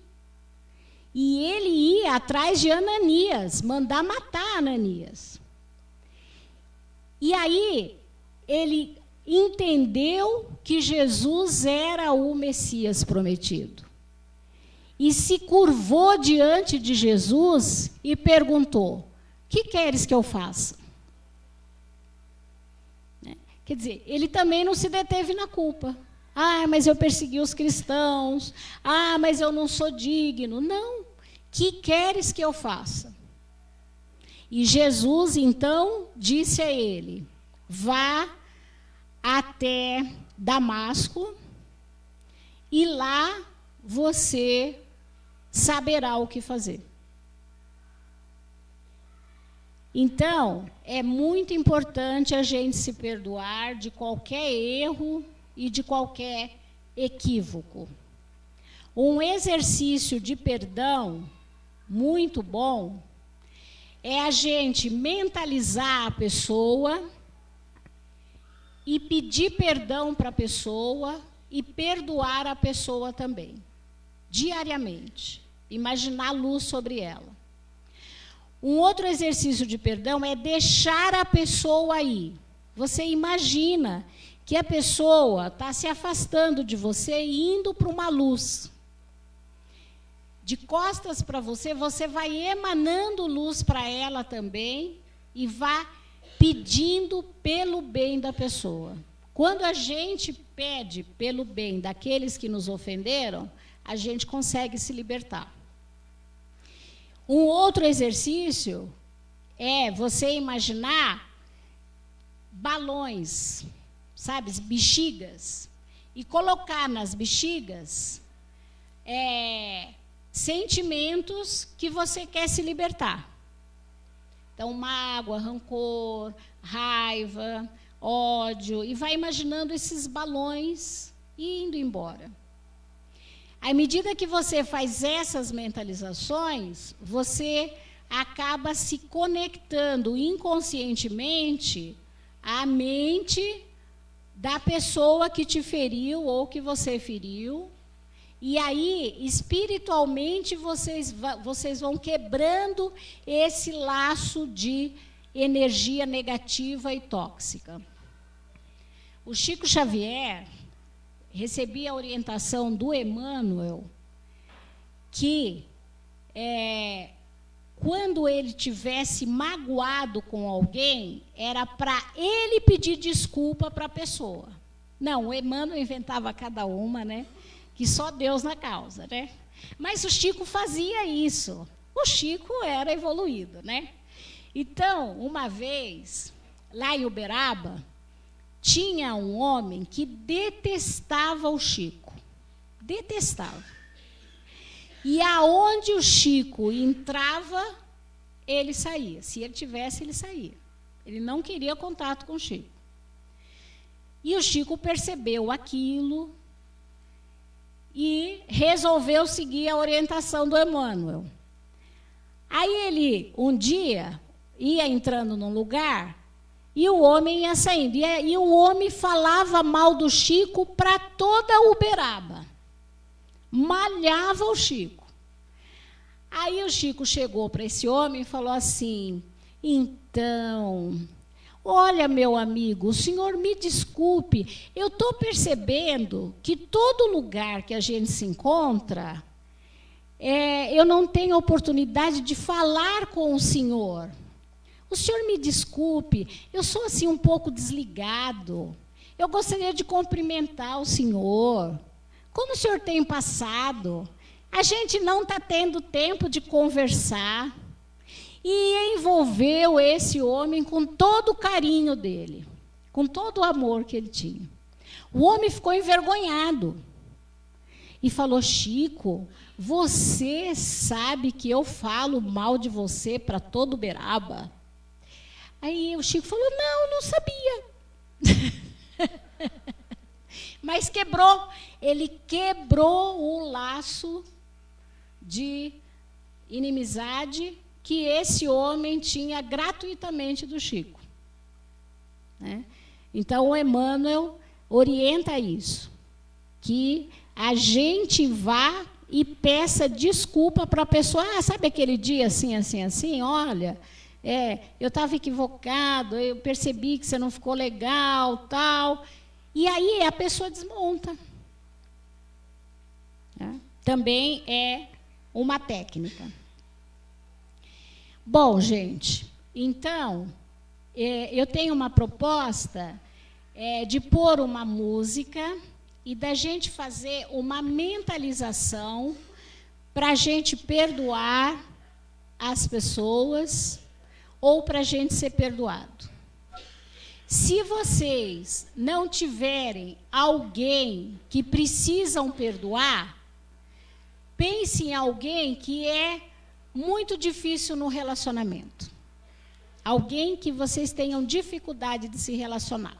e ele ia atrás de Ananias, mandar matar Ananias. E aí ele entendeu que Jesus era o Messias prometido. E se curvou diante de Jesus e perguntou: que queres que eu faça? Quer dizer, ele também não se deteve na culpa. Ah, mas eu persegui os cristãos. Ah, mas eu não sou digno. Não. Que queres que eu faça? E Jesus, então, disse a ele: vá até Damasco e lá você saberá o que fazer. Então, é muito importante a gente se perdoar de qualquer erro e de qualquer equívoco. Um exercício de perdão muito bom é a gente mentalizar a pessoa e pedir perdão para a pessoa e perdoar a pessoa também, diariamente. Imaginar luz sobre ela. Um outro exercício de perdão é deixar a pessoa ir. Você imagina que a pessoa está se afastando de você e indo para uma luz. De costas para você, você vai emanando luz para ela também e vá pedindo pelo bem da pessoa. Quando a gente pede pelo bem daqueles que nos ofenderam, a gente consegue se libertar. Um outro exercício é você imaginar balões, sabe, bexigas, e colocar nas bexigas sentimentos que você quer se libertar. Então, mágoa, rancor, raiva, ódio, e vai imaginando esses balões indo embora. À medida que você faz essas mentalizações, você acaba se conectando inconscientemente à mente da pessoa que te feriu ou que você feriu. E aí, espiritualmente, vocês vão quebrando esse laço de energia negativa e tóxica. O Chico Xavier recebia a orientação do Emmanuel que, quando ele tivesse magoado com alguém, era para ele pedir desculpa para a pessoa. Não, o Emmanuel inventava cada uma, né? Que só Deus na causa, né? Mas o Chico fazia isso. O Chico era evoluído, né? Então, uma vez, lá em Uberaba, tinha um homem que detestava o Chico. Detestava. E aonde o Chico entrava, ele saía. Se ele tivesse, ele saía. Ele não queria contato com o Chico. E o Chico percebeu aquilo e resolveu seguir a orientação do Emmanuel. Aí ele, um dia, ia entrando num lugar e o homem ia saindo. E o homem falava mal do Chico para toda a Uberaba. Malhava o Chico. Aí o Chico chegou para esse homem e falou assim: então, olha, meu amigo, o senhor me desculpe, eu estou percebendo que todo lugar que a gente se encontra, eu não tenho oportunidade de falar com o senhor. O senhor me desculpe, eu sou assim um pouco desligado. Eu gostaria de cumprimentar o senhor. Como o senhor tem passado? A gente não está tendo tempo de conversar. E envolveu esse homem com todo o carinho dele, com todo o amor que ele tinha. O homem ficou envergonhado e falou: Chico, você sabe que eu falo mal de você para todo Uberaba? Aí o Chico falou: não sabia. Mas ele quebrou o laço de inimizade que esse homem tinha gratuitamente do Chico. Né? Então, o Emmanuel orienta isso, que a gente vá e peça desculpa para a pessoa. Sabe aquele dia assim, assim, assim? Olha, eu estava equivocado, eu percebi que você não ficou legal, tal. E aí a pessoa desmonta. Né? Também é uma técnica. Bom, gente, Então, eu tenho uma proposta de pôr uma música e da gente fazer uma mentalização para a gente perdoar as pessoas ou para a gente ser perdoado. Se vocês não tiverem alguém que precisam perdoar, pense em alguém que é muito difícil no relacionamento. Alguém que vocês tenham dificuldade de se relacionar.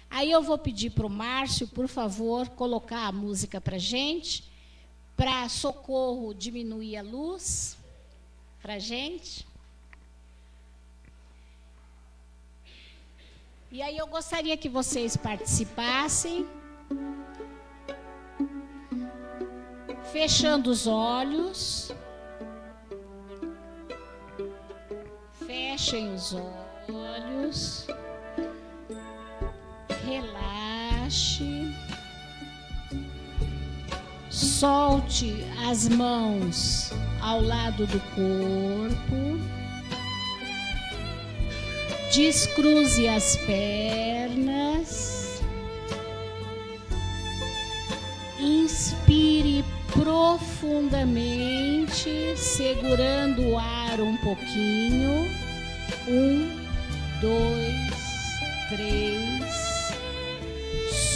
Aí eu vou pedir para o Márcio, por favor, colocar a música para a gente, para Socorro diminuir a luz, para a gente. E aí eu gostaria que vocês participassem, fechando os olhos. Fechem os olhos. Relaxe. Solte as mãos ao lado do corpo. Descruze as pernas. Inspire profundamente, segurando o ar um pouquinho. 1, 2, 3.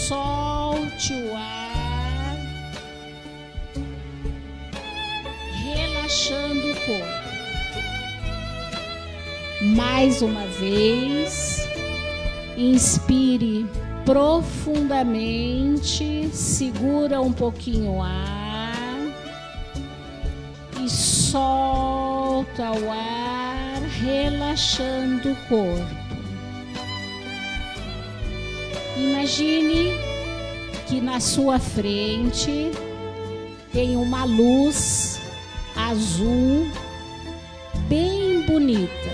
Solte o ar, relaxando o corpo. Mais uma vez, inspire profundamente, segura um pouquinho o ar e solta o ar, relaxando o corpo. Imagine que na sua frente tem uma luz azul bem bonita.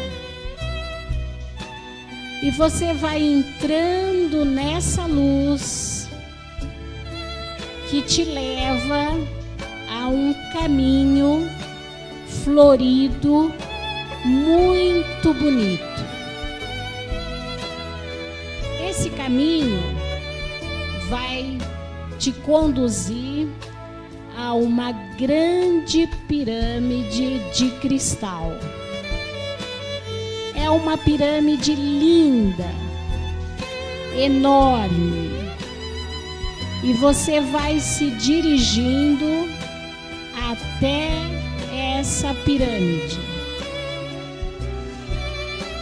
E você vai entrando nessa luz que te leva a um caminho florido, muito bonito. Esse caminho vai te conduzir a uma grande pirâmide de cristal. É uma pirâmide linda, enorme. E você vai se dirigindo até essa pirâmide.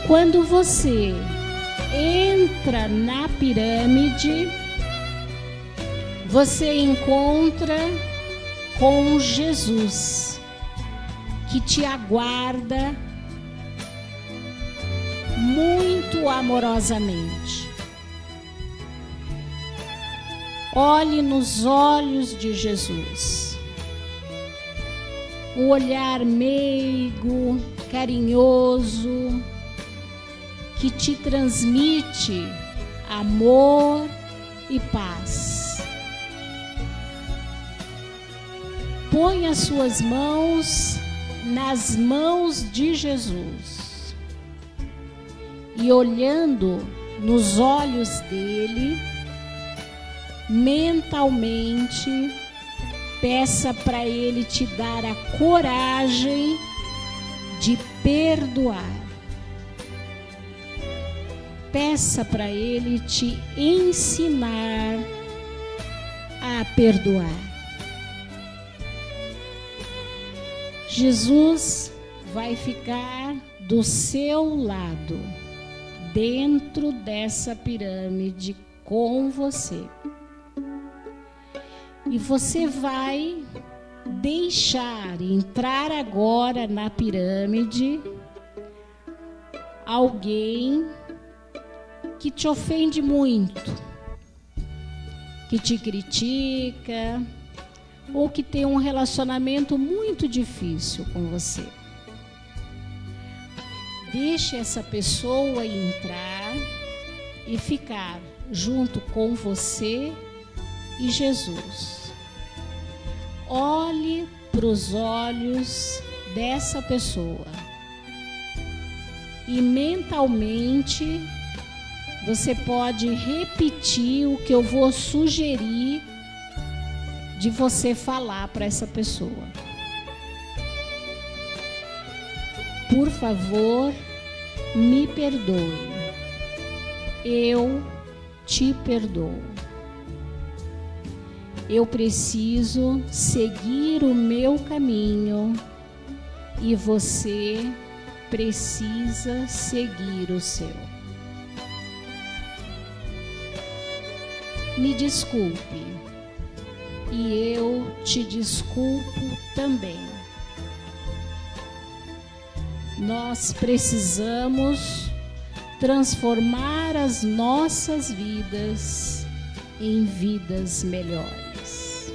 Quando você entra na pirâmide, você encontra com Jesus, que te aguarda muito amorosamente. Olhe nos olhos de Jesus. Um olhar meigo, carinhoso, que te transmite amor e paz. Põe as suas mãos nas mãos de Jesus e, olhando nos olhos dele, mentalmente peça para ele te dar a coragem de perdoar. Peça para ele te ensinar a perdoar. Jesus vai ficar do seu lado, dentro dessa pirâmide com você. E você vai deixar entrar agora na pirâmide alguém que te ofende muito, que te critica, ou que tem um relacionamento muito difícil com você. Deixe essa pessoa entrar e ficar junto com você e Jesus. Olhe para os olhos dessa pessoa e mentalmente você pode repetir o que eu vou sugerir de você falar para essa pessoa. Por favor, me perdoe. Eu te perdoo. Eu preciso seguir o meu caminho e você precisa seguir o seu. Me desculpe e eu te desculpo também. Nós precisamos transformar as nossas vidas em vidas melhores.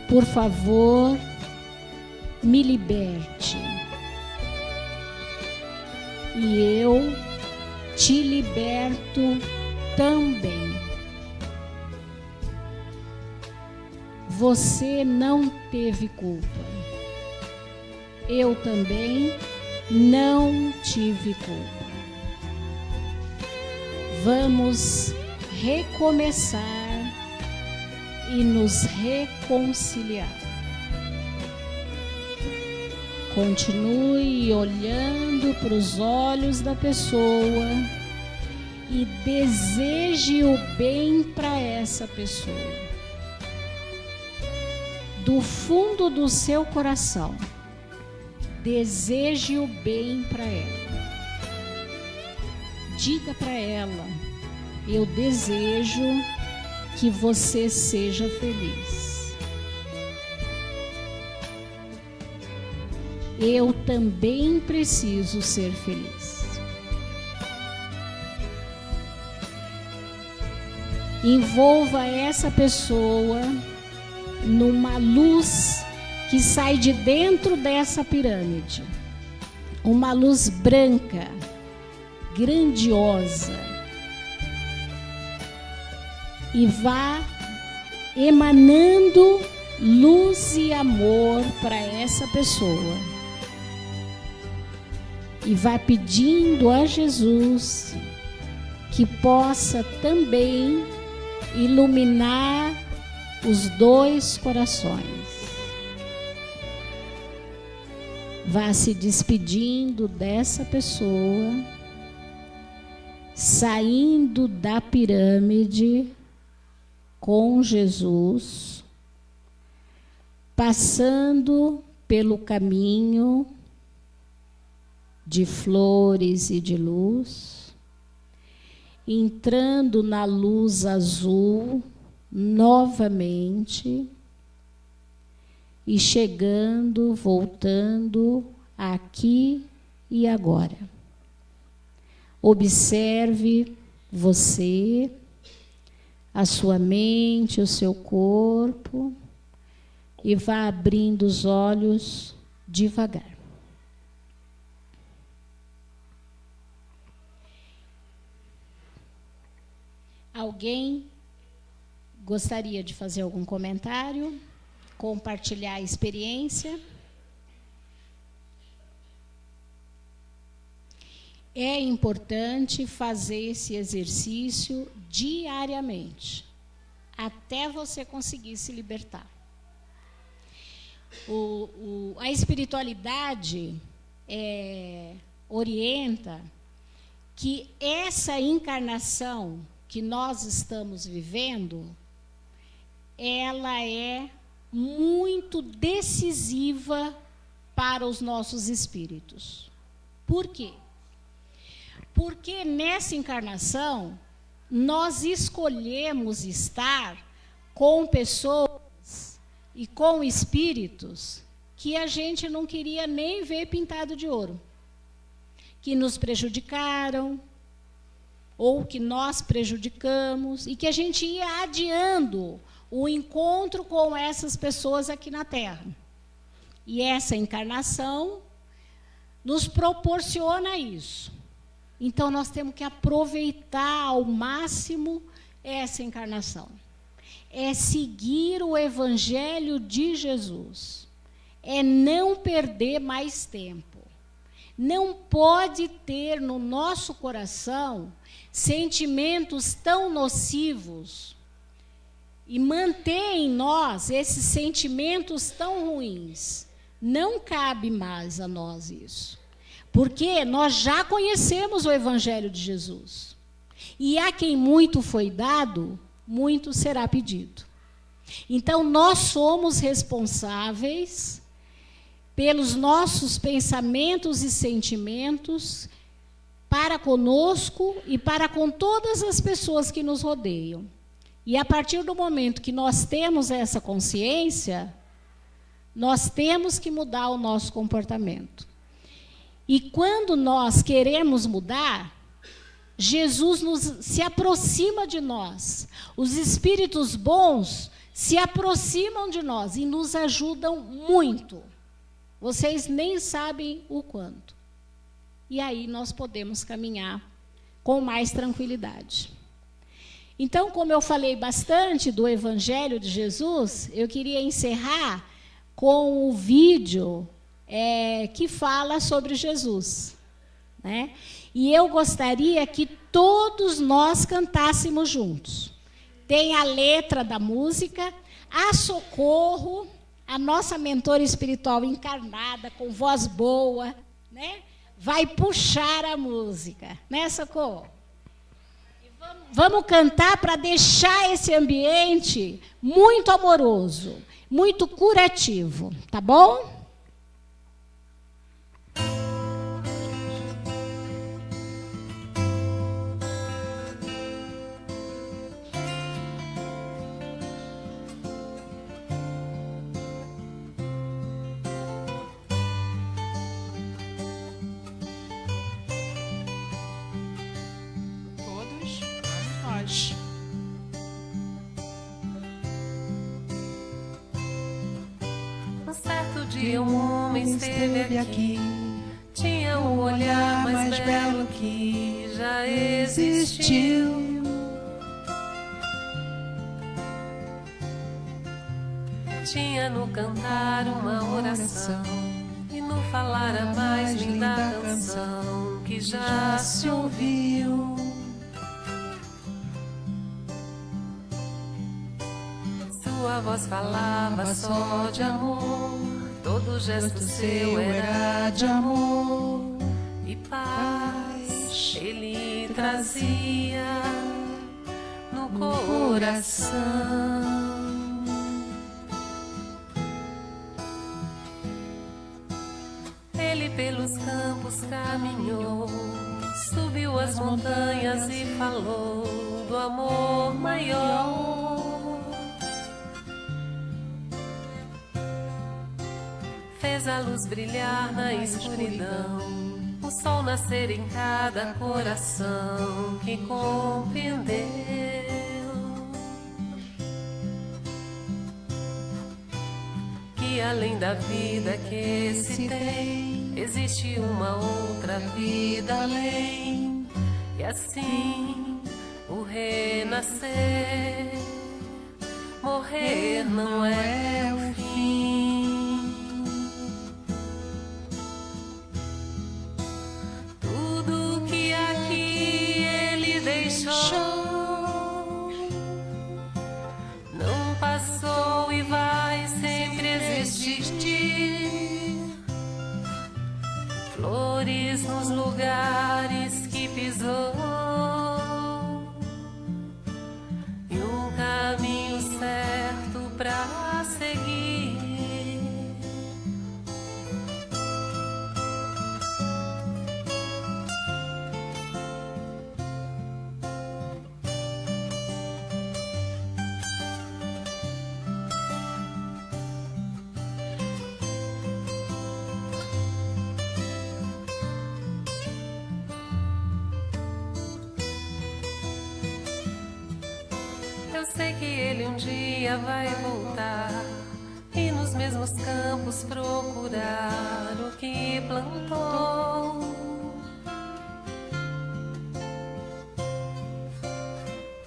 Por favor, me liberte. E eu te liberto também. Você não teve culpa. Eu também não tive culpa. Vamos recomeçar e nos reconciliar. Continue olhando para os olhos da pessoa e deseje o bem para essa pessoa. Do fundo do seu coração, deseje o bem para ela. Diga para ela: eu desejo que você seja feliz. Eu também preciso ser feliz. Envolva essa pessoa numa luz que sai de dentro dessa pirâmide. Uma luz branca, grandiosa. E vá emanando luz e amor para essa pessoa. E vá pedindo a Jesus que possa também iluminar os dois corações. Vá se despedindo dessa pessoa, saindo da pirâmide com Jesus, passando pelo caminho de flores e de luz, entrando na luz azul novamente e chegando, voltando aqui e agora. Observe você, a sua mente, o seu corpo e vá abrindo os olhos devagar. Alguém gostaria de fazer algum comentário? Compartilhar a experiência? É importante fazer esse exercício diariamente, até você conseguir se libertar. A espiritualidade orienta que essa encarnação que nós estamos vivendo, ela é muito decisiva para os nossos espíritos. Por quê? Porque nessa encarnação, nós escolhemos estar com pessoas e com espíritos que a gente não queria nem ver pintado de ouro, que nos prejudicaram, ou que nós prejudicamos, e que a gente ia adiando o encontro com essas pessoas aqui na Terra. E essa encarnação nos proporciona isso. Então, nós temos que aproveitar ao máximo essa encarnação. É seguir o Evangelho de Jesus. É não perder mais tempo. não pode ter no nosso coração sentimentos tão nocivos e manter em nós esses sentimentos tão ruins. Não cabe mais a nós isso. Porque nós já conhecemos o Evangelho de Jesus. E a quem muito foi dado, muito será pedido. Então, nós somos responsáveis pelos nossos pensamentos e sentimentos para conosco e para com todas as pessoas que nos rodeiam. E a partir do momento que nós temos essa consciência, nós temos que mudar o nosso comportamento. E quando nós queremos mudar, Jesus se aproxima de nós. Os espíritos bons se aproximam de nós e nos ajudam muito. Vocês nem sabem o quanto. E aí nós podemos caminhar com mais tranquilidade. Então, como eu falei bastante do Evangelho de Jesus, eu queria encerrar com o vídeo que fala sobre Jesus, né? E eu gostaria que todos nós cantássemos juntos. Tem a letra da música, a Socorro, a nossa mentora espiritual encarnada, com voz boa, né? Vai puxar a música, né, Socorro? E vamos cantar para deixar esse ambiente muito amoroso, muito curativo, tá bom? Um homem esteve aqui, tinha um olhar mais belo que já existiu. Tinha no cantar uma oração e no falar a mais linda canção que já se ouviu. Sua voz falava só de amor, todo gesto seu era de amor e paz. Ele trazia no coração. Ele pelos campos caminhou, subiu as montanhas e falou do amor maior. Fez a luz brilhar na escuridão, o sol nascer em cada coração que compreendeu que além da vida que se tem, existe uma outra vida além. E assim o renascer, morrer não é o fim. Não passou e vai sempre existir. Flores nos lugares que pisou e um caminho certo pra seguir. Eu sei que ele um dia vai voltar e nos mesmos campos procurar o que plantou.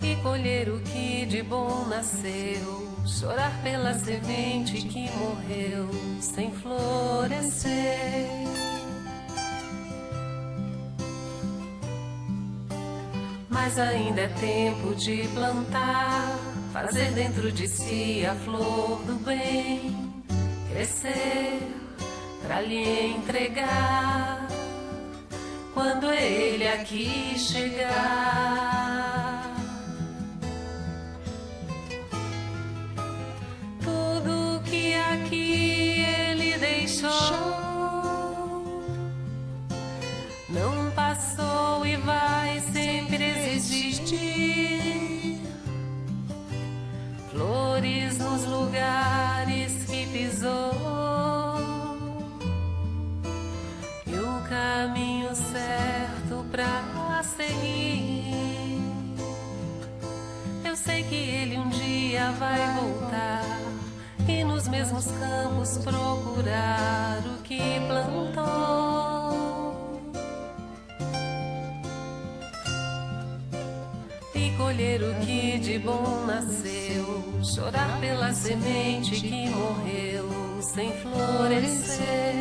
E colher o que de bom nasceu, chorar pela semente que morreu sem florescer. Mas ainda é tempo de plantar, fazer dentro de si a flor do bem, crescer pra lhe entregar quando ele aqui chegar. Tudo que aqui ele deixou não passou e vai sempre existir. Flores nos lugares que pisou e o caminho certo pra seguir. Eu sei que ele um dia vai voltar e nos mesmos campos procurar o que plantou e colher o que de bom nasceu, chorar pela semente que morreu sem florescer.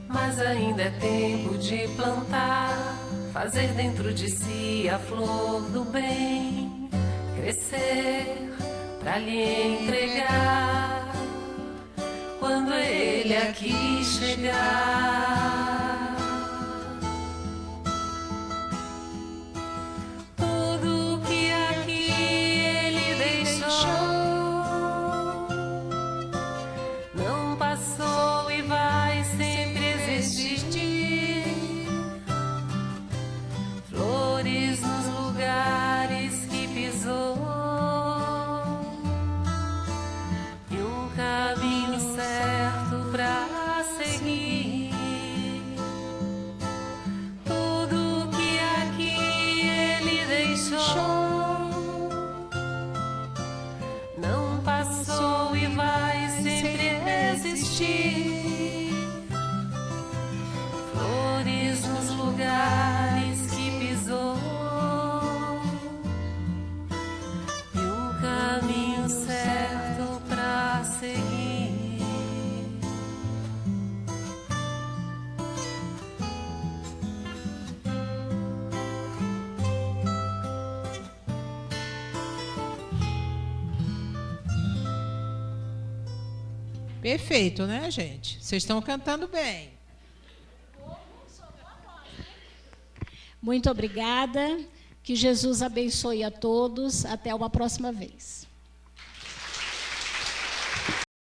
Mas ainda é tempo de plantar, fazer dentro de si a flor do bem, crescer pra lhe entregar quando ele aqui chegar. Perfeito, né, gente? Vocês estão cantando bem. Muito obrigada. Que Jesus abençoe a todos. Até uma próxima vez.